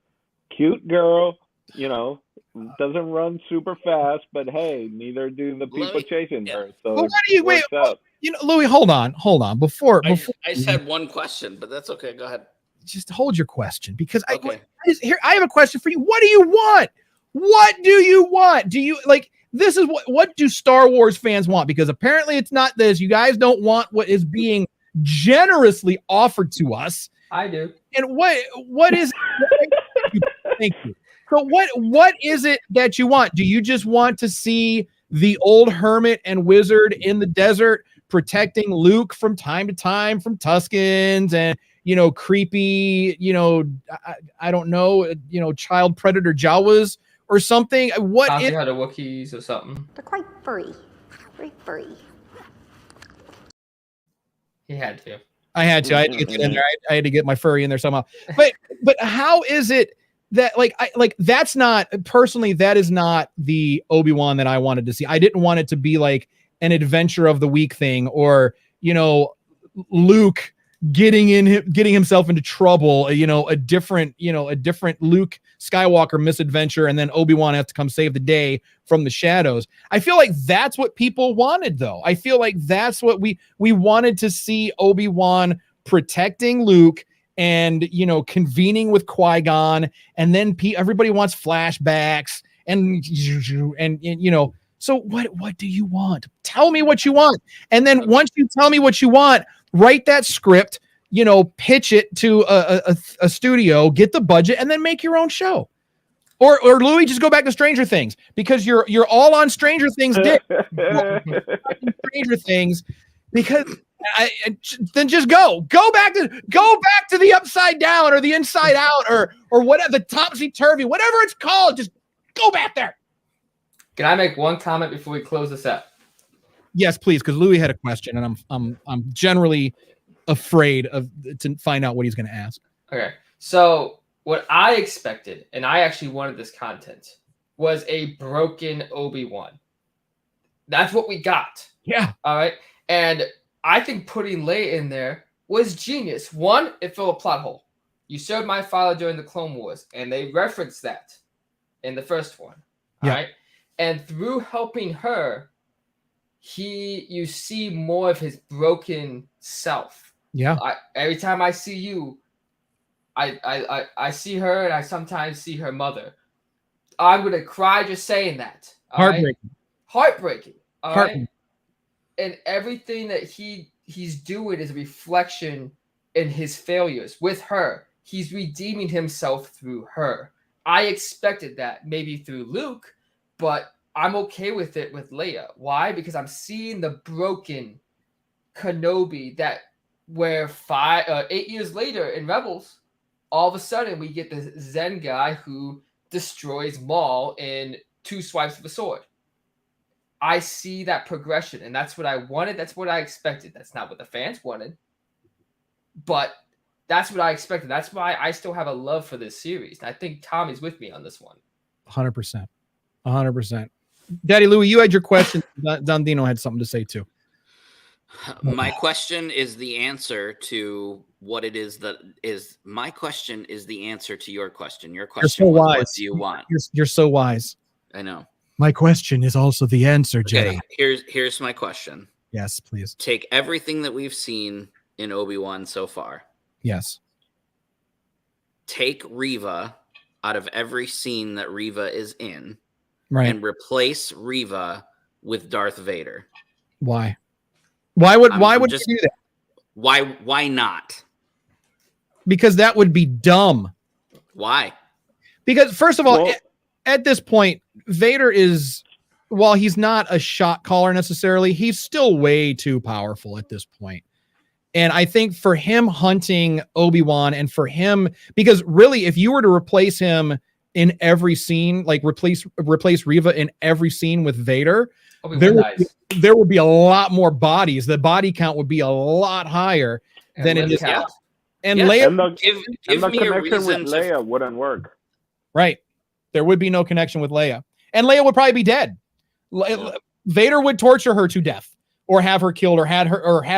Cute girl, doesn't run super fast, but hey, neither do the people chasing her. So wait,
Louis, hold on. Before
I just had one question, but that's okay. Go ahead.
Just hold your question, because I have a question for you. What do you want? What do you want? Do you like? This is what do Star Wars fans want? Because apparently it's not this. You guys don't want what is being generously offered to us.
I do.
And what is it? Thank you. So what is it that you want? Do you just want to see the old hermit and wizard in the desert protecting Luke from time to time from Tuskens and creepy, I don't know, child predator Jawas or something? What is
had a Wookiees or something?
They're quite furry. Very furry.
He had to.
I had to get it in there. I had to get my furry in there somehow. But how is it that that's not, personally, that is not the Obi-Wan that I wanted to see. I didn't want it to be like an adventure of the week thing, or Luke getting himself into trouble, a different Luke Skywalker misadventure, and then Obi-Wan has to come save the day from the shadows. I feel like that's what people wanted, though. I feel like that's what we wanted to see, Obi-Wan protecting Luke and convening with Qui-Gon, and then everybody wants flashbacks and so what do you want? Tell me what you want. And then once you tell me what you want, write that script, pitch it to a studio, get the budget, and then make your own show. Or Louis, just go back to Stranger Things, because you're all on Stranger Things dick. Stranger Things, because then just go back to the Upside Down or the Inside Out or whatever, the Topsy Turvy, whatever it's called. Just go back there.
Can I make one comment before we close this up?
Yes, please, because Louis had a question, and I'm generally afraid to find out what he's going to ask.
Okay, so what I expected, and I actually wanted this content, was a broken Obi-Wan. That's what we got.
Yeah.
All right, and I think putting Leia in there was genius. One, it filled a plot hole. You served my father during the Clone Wars, and they referenced that in the first one.
Yeah.
All right, and through helping her, you see more of his broken self.
Yeah.
Every time I see you, I see her, and I sometimes see her mother. I'm gonna cry just saying that.
Heartbreaking.
Heartbreaking. All
Heartbreaking.
right. And everything that he's doing is a reflection in his failures with her. He's redeeming himself through her. I expected that maybe through Luke, but I'm okay with it with Leia. Why? Because I'm seeing the broken Kenobi that where 8 years later in Rebels, all of a sudden we get the Zen guy who destroys Maul in 2 swipes of a sword. I see that progression, and that's what I wanted. That's what I expected. That's not what the fans wanted, but that's what I expected. That's why I still have a love for this series. And I think Tommy's with me on this one.
100%. 100%. Daddy Louie, you had your question. Don Dino had something to say too.
My question is the answer to what it is that is. My question is the answer to your question. Your question
so
was,
wise.
what do you want?
You're so wise.
I know.
My question is also the answer, Jedi.
Okay, here's my question.
Yes, please.
Take everything that we've seen in Obi-Wan so far.
Yes.
Take Reva out of every scene that Reva is in,
Right.
and replace Reva with Darth Vader.
Why? Why would you do that?
Why not?
Because that would be dumb.
Why?
Because first of all, at this point, Vader is, while he's not a shot caller necessarily, he's still way too powerful at this point. And I think for him hunting Obi-Wan, and for him, because really, if you were to replace him in every scene, like replace Reva in every scene with Vader, there would be a lot more bodies. The body count would be a lot higher than it is.
Yeah.
And
Yeah.
Leia,
give
the
me a
connection
reason
with Leia wouldn't work.
right? There would be no connection with Leia, and Leia would probably be dead. Vader would torture her to death, or have her killed, or have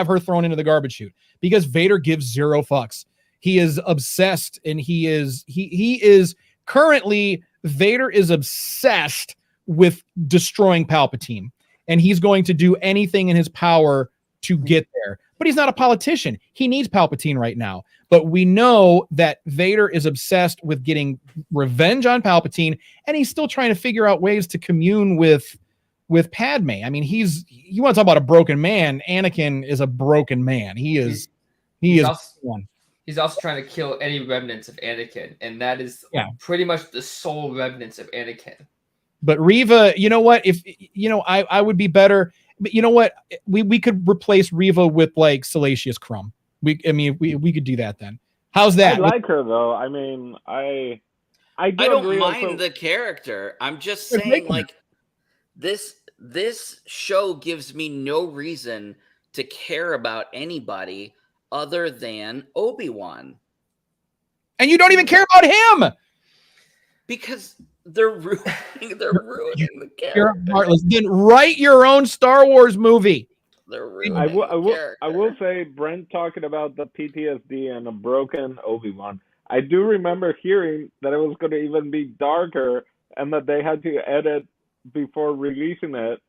her thrown into the garbage chute, because Vader gives zero fucks. He is obsessed, and he is currently, Vader is obsessed with destroying Palpatine, and he's going to do anything in his power to get there. But he's not a politician. He needs Palpatine right now. But we know that Vader is obsessed with getting revenge on Palpatine, and he's still trying to figure out ways to commune with Padme. I mean, you want to talk about a broken man? Anakin is a broken man. He's
also trying to kill any remnants of Anakin, and that is pretty much the sole remnants of Anakin.
But Reva, you know what? If I would be better. But you know what? We could replace Reva with like Salacious Crumb. We could do that then. How's that?
I like her though. I mean, I
don't mind the character. I'm just saying, like, this show gives me no reason to care about anybody other than Obi-Wan.
And you don't even care about him
because they're ruining the character.
You're heartless. Then write your own Star Wars movie.
I will say, Brent talking about the PTSD and a broken Obi-Wan. I do remember hearing that it was going to even be darker, and that they had to edit before releasing it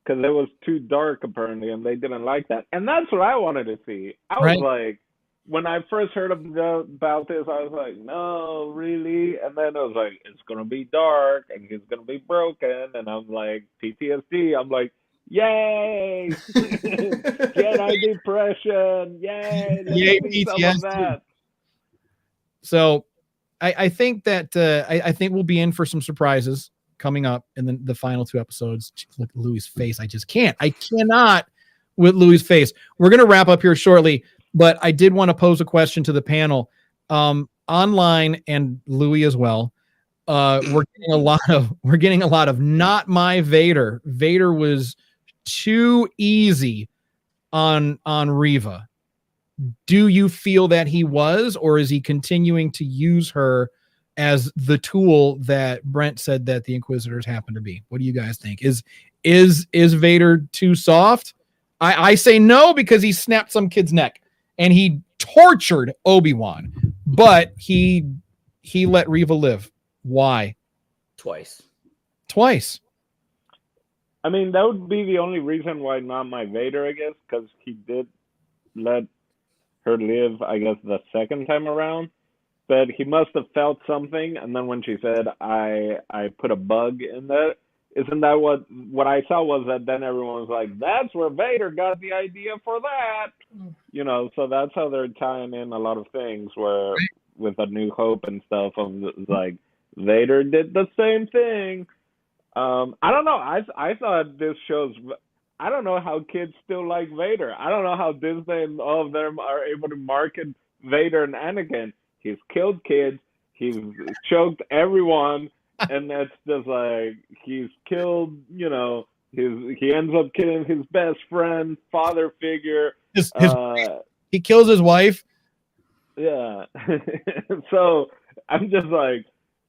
because it was too dark apparently, and they didn't like that. And that's what I wanted to see. I was like, when I first heard about this, I was like, no, really? And then I was like, it's going to be dark, and he's going to be broken, and I'm like, PTSD. I'm like, yay! Jedi depression! Yay!
Yay, PTSD. So, I think that I think we'll be in for some surprises coming up in the final 2 episodes. Look at Louis' face. I just can't. I cannot with Louis' face. We're going to wrap up here shortly, but I did want to pose a question to the panel, online, and Louis as well. We're getting a lot of not my Vader. Vader was too easy on Reva. Do you feel that he was, or is he continuing to use her as the tool that Brent said that the Inquisitors happen to be? What do you guys think? Is Vader too soft? I say no, because he snapped some kid's neck and he tortured Obi-Wan, but he let Reva live. Why?
Twice.
I mean, that would be the only reason why not my Vader, I guess, because he did let her live, I guess, the second time around. But he must have felt something, and then when she said, I put a bug in there, isn't that what I saw was that then everyone was like, that's where Vader got the idea for that. So that's how they're tying in a lot of things where with A New Hope and stuff of like Vader did the same thing. I don't know. I thought this shows. I don't know how kids still like Vader. I don't know how Disney and all of them are able to market Vader and Anakin. He's killed kids. He's choked everyone, and that's just like he's killed. You know, he ends up killing his best friend, father figure.
He kills his wife.
Yeah. So I'm just like,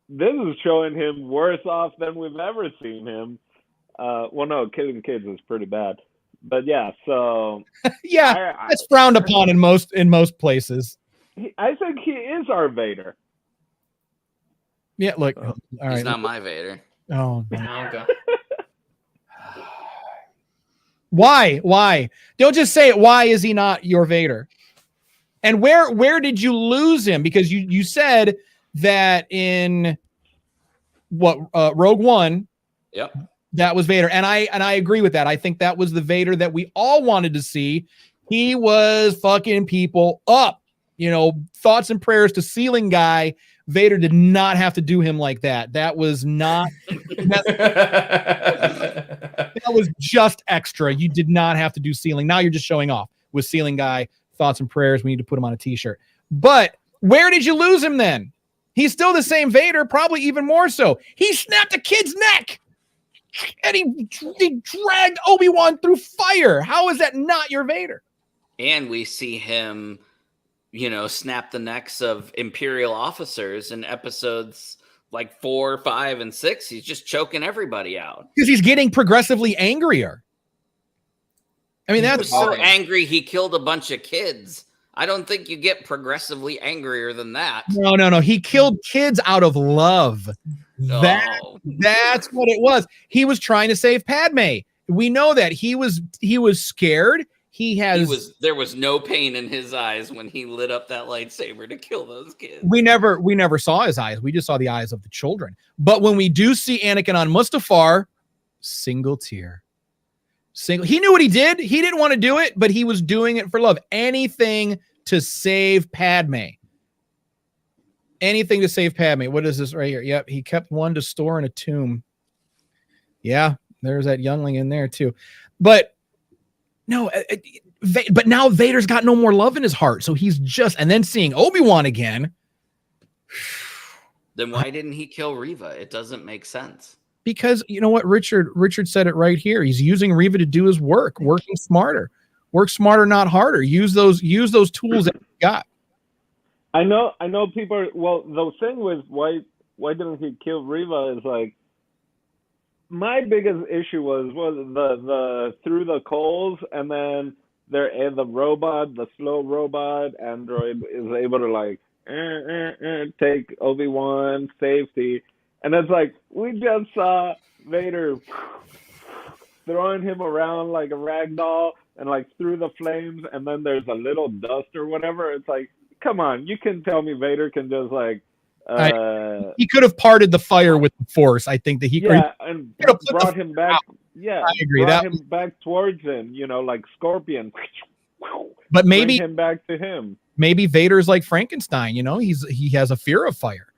this is showing him worse off than we've ever seen him. Well, no, killing kids is pretty bad, but yeah. So
yeah, that's frowned upon in most places.
I think he is our Vader.
Yeah, look, all right.
He's not my Vader.
Oh,
Okay.
Why? Don't just say it. Why is he not your Vader? And where did you lose him? Because you said that in Rogue One.
Yep.
That was Vader. And I agree with that. I think that was the Vader that we all wanted to see. He was fucking people up. You know, thoughts and prayers to ceiling guy. Vader did not have to do him like that. That was not that was just extra. You did not have to do ceiling. Now you're just showing off with ceiling guy, thoughts and prayers. We need to put him on a t-shirt. But where did you lose him then? He's still the same Vader, probably even more so. He snapped a kid's neck. And he dragged Obi-Wan through fire. How is that not your Vader?
And we see him, you know, snap the necks of Imperial officers in episodes like 4, 5, and 6. He's just choking everybody out.
Because he's getting progressively angrier. I mean,
He was so angry he killed a bunch of kids. I don't think you get progressively angrier than that.
No. He killed kids out of love. That's what it was. He was trying to save Padme. We know that he was scared. There was no pain in his eyes when he lit up that lightsaber to kill those kids. We never saw his eyes. We just saw the eyes of the children. But when we do see Anakin on Mustafar, single tear. He knew what he did. He didn't want to do it, but he was doing it for love. Anything to save Padme. Anything to save Padme. What is this right here? Yep, he kept one to store in a tomb. Yeah, there's that youngling in there too. But no, but now Vader's got no more love in his heart. So he's just, and then seeing Obi-Wan again.
Then why didn't he kill Reva? It doesn't make sense.
Because you know what, Richard said it right here. He's using Reva to do his work, working smarter. Work smarter, not harder. Use those tools that you got.
I know people are, well, the thing with why didn't he kill Reva is like, my biggest issue was the through the coals, and then the slow robot android is able to like take Obi-Wan safety. And it's like, we just saw Vader throwing him around like a rag doll and like through the flames, and then there's a little dust or whatever. It's like, come on, you can tell me Vader can just like
he could have parted the fire with the Force. I think that he could
and brought him back. Out. Yeah, I agree. Brought him back towards him, you know, like Scorpion.
But maybe
bring him back to him.
Maybe Vader's like Frankenstein, you know, he has a fear of fire.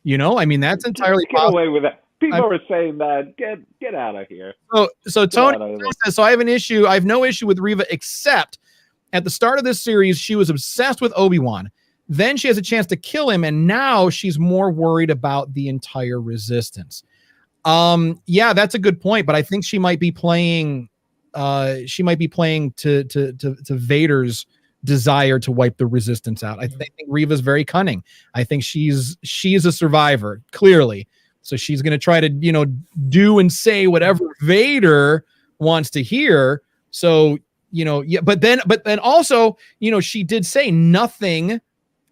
You know, I mean, that's entirely
get away with that. People are saying that. Get out of here.
So Tony says, so I have an issue. I have no issue with Reva, except at the start of this series, she was obsessed with Obi-Wan. Then she has a chance to kill him, and now she's more worried about the entire Resistance. Yeah, that's a good point, but I think she might be playing. She might be playing to Vader's desire to wipe the Resistance out. I think Reva's very cunning. I think she's a survivor, clearly. So she's going to try to, you know, do and say whatever Vader wants to hear. So, you know, yeah, but then also, you know, she did say nothing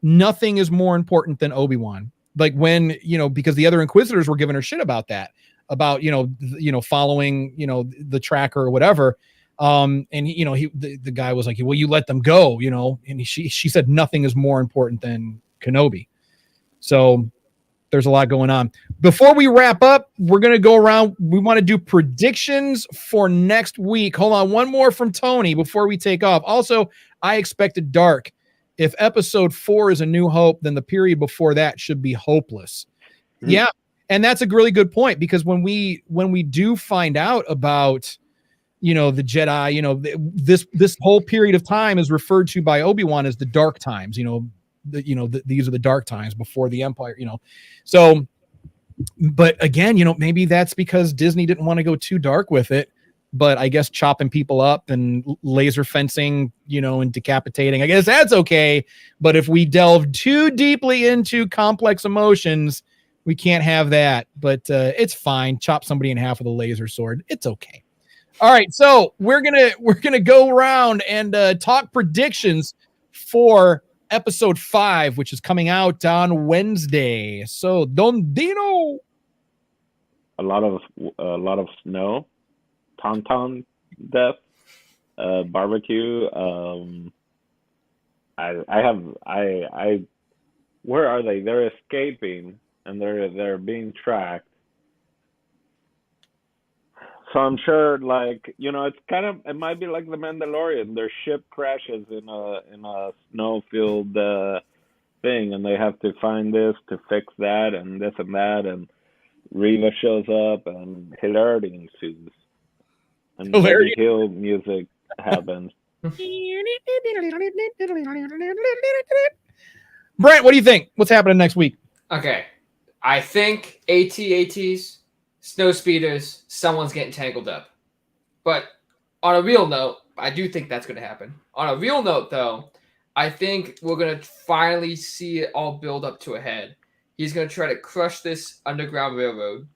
is more important than Obi-Wan. Like when, you know, because the other Inquisitors were giving her shit about that, about, you know, following, you know, the tracker or whatever. And you know, the guy was like, well, you let them go, you know, and she said nothing is more important than Kenobi. So there's a lot going on. Before we wrap up, we're going to go around. We want to do predictions for next week. Hold on. One more from Tony before we take off. Also, I expected dark. If episode 4 is A New Hope, then the period before that should be hopeless. Yeah. And that's a really good point, because when we do find out about, the Jedi, this whole period of time is referred to by Obi-Wan as the dark times, these are the dark times before the Empire, So, but again, maybe that's because Disney didn't want to go too dark with it, but I guess chopping people up and laser fencing, and decapitating, I guess that's okay. But if we delve too deeply into complex emotions, we can't have that. But it's fine. Chop somebody in half with a laser sword. It's okay. All right, so we're gonna go around and talk predictions for episode 5, which is coming out on Wednesday. So, Don Dino.
A lot of snow, tauntaun death, barbecue. Where are they? They're escaping and they're being tracked. So I'm sure, it might be like the Mandalorian. Their ship crashes in a snow-filled thing, and they have to find this to fix that and this and that, and Reva shows up, and hilarity ensues, and Benny Hill music happens.
Brent, what do you think? What's happening next week?
Okay, I think AT-ATs, snow speeders, someone's getting tangled up. But on a real note, I do think that's going to happen. On a real note, though, I think we're going to finally see it all build up to a head. He's going to try to crush this Underground Railroad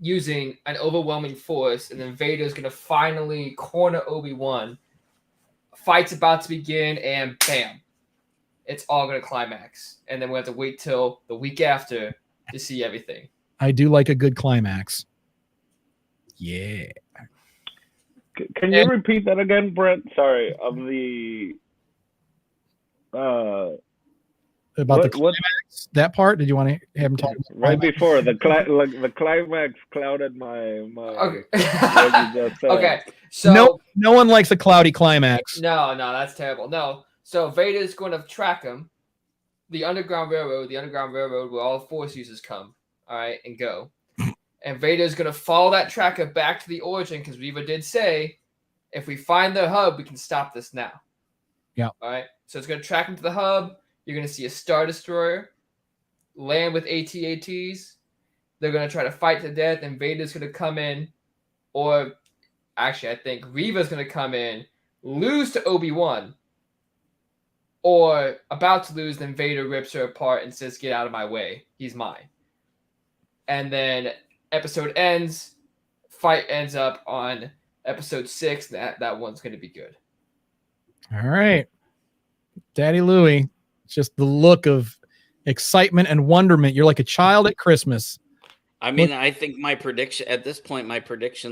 using an overwhelming force, and then Vader's going to finally corner Obi-Wan. Fight's about to begin, and bam. It's all going to climax. And then we'll have to wait till the week after to see everything.
I do like a good climax. Yeah.
Can you repeat that again, Brent? Sorry, of the
about the climax, that part. Did you want to have him talk about
right before the climax clouded my
Okay.
what you just said.
Okay. So
no one likes a cloudy climax.
No, that's terrible. No. So Vader's going to track him. The Underground Railroad where all the Force users come, all right, and go. And Vader's going to follow that tracker back to the origin, because Reva did say, if we find the hub, we can stop this now.
Yeah.
All right. So it's going to track him to the hub. You're going to see a Star Destroyer land with AT-ATs. They're going to try to fight to death, and Vader's going to come in. Or, actually, I think Reva's going to come in, lose to Obi-Wan. Or about to lose, then Vader rips her apart and says, "Get out of my way. He's mine." And then episode ends. Fight ends up on episode 6. That one's going to be good.
All right. Daddy Louie. It's just the look of excitement and wonderment. You're like a child at Christmas.
I mean, I think my prediction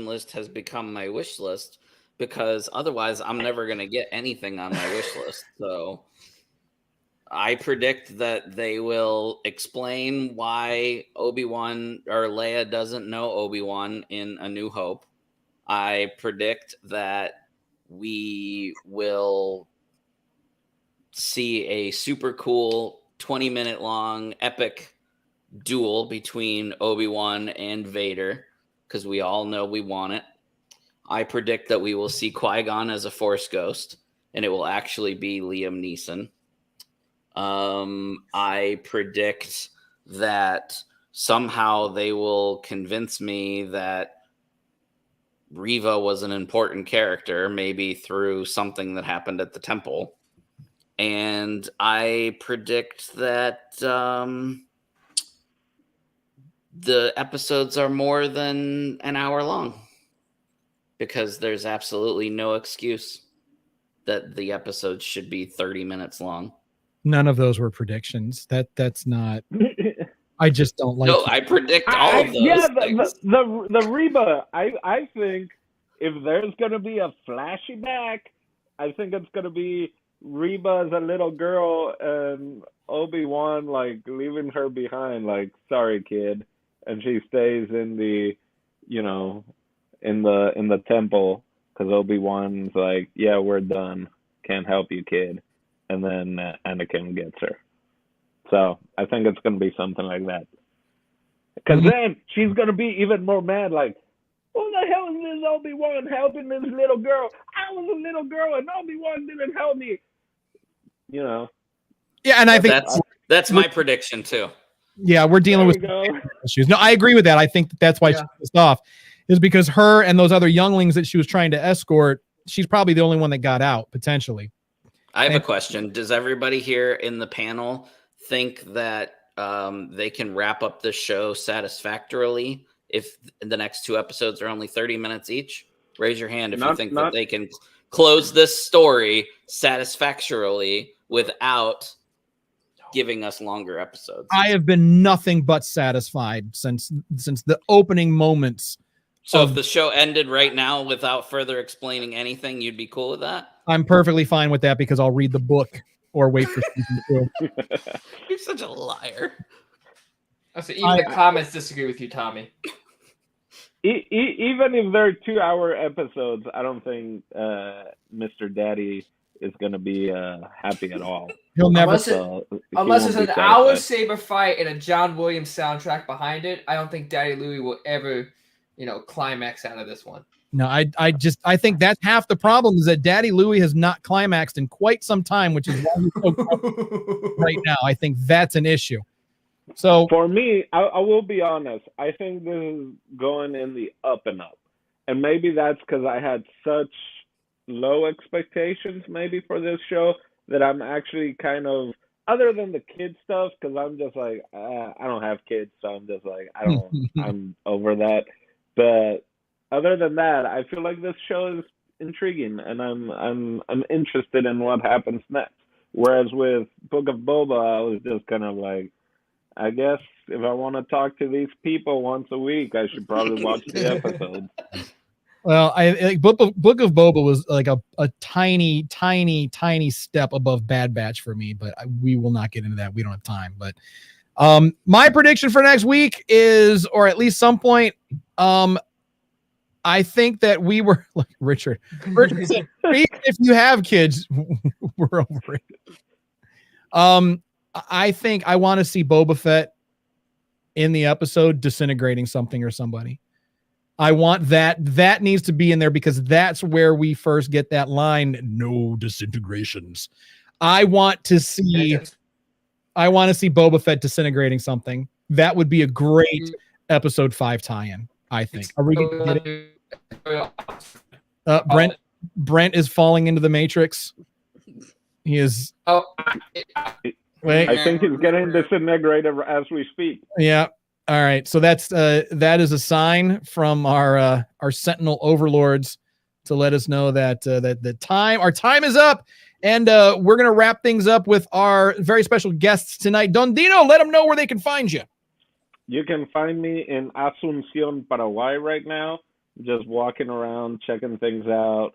list has become my wish list, because otherwise I'm never going to get anything on my wish list. So I predict that they will explain why Obi-Wan or Leia doesn't know Obi-Wan in A New Hope. I predict that we will see a super cool 20-minute long epic duel between Obi-Wan and Vader, because we all know we want it. I predict that we will see Qui-Gon as a Force ghost, and it will actually be Liam Neeson. I predict that somehow they will convince me that Reva was an important character, maybe through something that happened at the temple. And I predict that the episodes are more than an hour long, because there's absolutely no excuse that the episodes should be 30 minutes long.
None of those were predictions. That's not. I just don't like.
No, I predict all of those.
Yeah,
things.
the Reba. I think if there's gonna be a flashback, I think it's gonna be Reba as a little girl and Obi-Wan like leaving her behind, like, sorry kid, and she stays in the, in the temple, because Obi-Wan's like, yeah, we're done, can't help you, kid, and then Anakin gets her. So I think it's gonna be something like that. Because then she's going to be even more mad, like, who the hell is this Obi-Wan helping this little girl? I was a little girl and Obi-Wan didn't help me. You know.
Yeah, and I think
that's my prediction too.
Yeah, we're dealing with issues. No, I agree with that. I think that's why she's pissed off, is because her and those other younglings that she was trying to escort, she's probably the only one that got out, potentially.
I have a question. Does everybody here in the panel think that they can wrap up the show satisfactorily if the next 2 episodes are only 30 minutes each? Raise your hand if you think that they can close this story satisfactorily without giving us longer episodes.
I have been nothing but satisfied since the opening moments.
So if the show ended right now without further explaining anything, you'd be cool with that?
I'm perfectly fine with that because I'll read the book or wait for season 2.
You're such a liar.
So even the comments disagree with you, Tommy.
Even if they're 2-hour episodes, I don't think Mr. Daddy is going to be happy at all.
He'll never.
Unless it's an hour saber fight and a John Williams soundtrack behind it, I don't think Daddy Louie will ever, climax out of this one.
No, I think that's half the problem, is that Daddy Louie has not climaxed in quite some time, which is why he's so right now. I think that's an issue. So
for me, I will be honest. I think this is going in the up and up, and maybe that's because I had such low expectations maybe for this show that I'm actually kind of, other than the kid stuff, because I'm just like I don't have kids, so I'm just like I'm over that. But other than that, I feel like this show is intriguing, and I'm interested in what happens next. Whereas with Book of Boba, I was just kind of like, I guess if I want to talk to these people once a week, I should probably watch the episode.
Well, Book of Boba was like a tiny step above Bad Batch for me, but we will not get into that. We don't have time. But my prediction for next week is, or at least some point, I think that we were like Richard said, even if you have kids, we're over it. I think I want to see Boba Fett in the episode disintegrating something or somebody. I want that needs to be in there because that's where we first get that line, no disintegrations. I want to see Boba Fett disintegrating something. That would be a great episode 5 tie-in, I think. Are we going to get it? Brent is falling into the Matrix. He is. Wait.
I think he's getting disintegrated as we speak.
Yeah. All right. So that is a sign from our Sentinel overlords to let us know that our time is up, and we're gonna wrap things up with our very special guests tonight. Don Dino, let them know where they can find you.
You can find me in Asunción, Paraguay right now, just walking around, checking things out.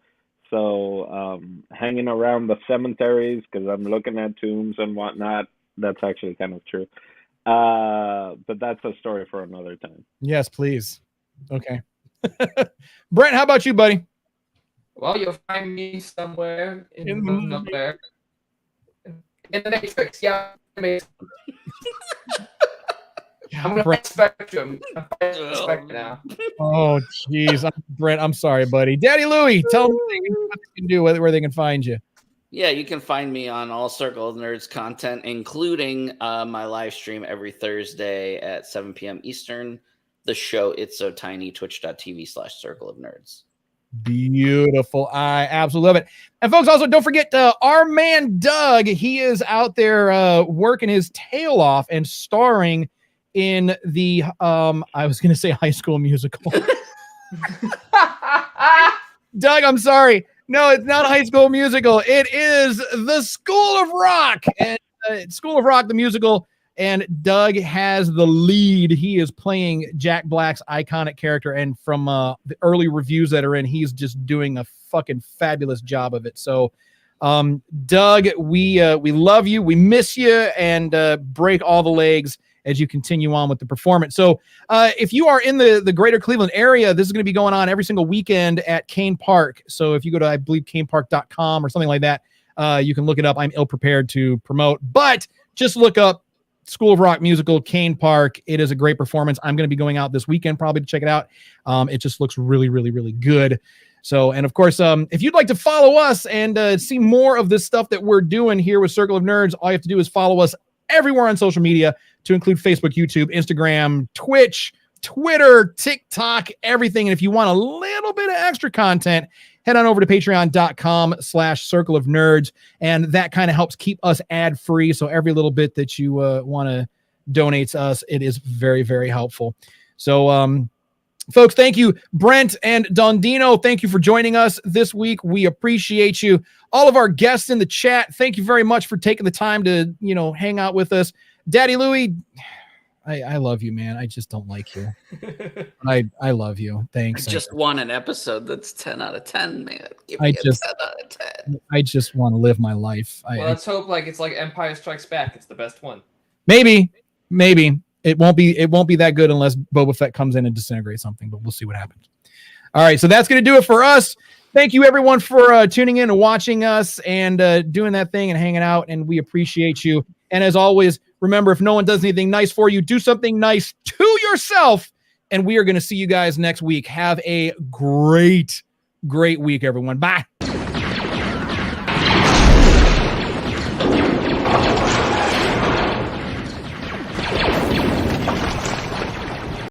So hanging around the cemeteries because I'm looking at tombs and whatnot. That's actually kind of true. But that's a story for another time.
Yes, please. Okay. Brent, how about you, buddy?
Well, you'll find me somewhere in the Matrix. Yeah. I'm going to Spectrum. I'm now.
Oh, jeez. Brent, I'm sorry, buddy. Daddy Louie, tell them what they can do, where they can find you.
Yeah, you can find me on all Circle of Nerds content, including my live stream every Thursday at 7 p.m. Eastern. The show It's So Tiny, twitch.tv/Circle of Nerds.
Beautiful. I absolutely love it. And folks, also don't forget our man Doug. He is out there working his tail off and starring in the I was gonna say High School Musical. Doug, I'm sorry. No, it's not High School Musical. It is the School of Rock. And School of Rock, the musical. And Doug has the lead. He is playing Jack Black's iconic character. And from the early reviews that are in, he's just doing a fucking fabulous job of it. So, Doug, we love you. We miss you, and break all the legs as you continue on with the performance. So if you are in the greater Cleveland area, this is going to be going on every single weekend at Kane Park. So if you go to, I believe, kanepark.com or something like that, you can look it up. I'm ill prepared to promote, but just look up School of Rock musical, Kane Park. It is a great performance. I'm going to be going out this weekend probably to check it out. It just looks really, really, really good. So, and of course, if you'd like to follow us and see more of this stuff that we're doing here with Circle of Nerds, all you have to do is follow us everywhere on social media, to include Facebook, YouTube, Instagram, Twitch, Twitter, TikTok, everything. And if you want a little bit of extra content, head on over to patreon.com/Circle of Nerds. And that kind of helps keep us ad free. So every little bit that you want to donate to us, it is very, very helpful. So, folks, thank you, Brent and Dondino. Thank you for joining us this week. We appreciate you. All of our guests in the chat, thank you very much for taking the time to, hang out with us. Daddy Louie, I love you, man. I just don't like you. I love you. Thanks.
I just want an episode that's 10 out of 10, man. Give
I
me
just-
a 10 out of 10.
I just want to live my life.
Well, let's hope it's like Empire Strikes Back. It's the best one.
Maybe it won't be that good unless Boba Fett comes in and disintegrates something, but we'll see what happens. All right, so that's going to do it for us. Thank you, everyone, for tuning in and watching us and doing that thing and hanging out, and we appreciate you. And as always, remember, if no one does anything nice for you, do something nice to yourself, and we are going to see you guys next week. Have a great week, everyone. Bye.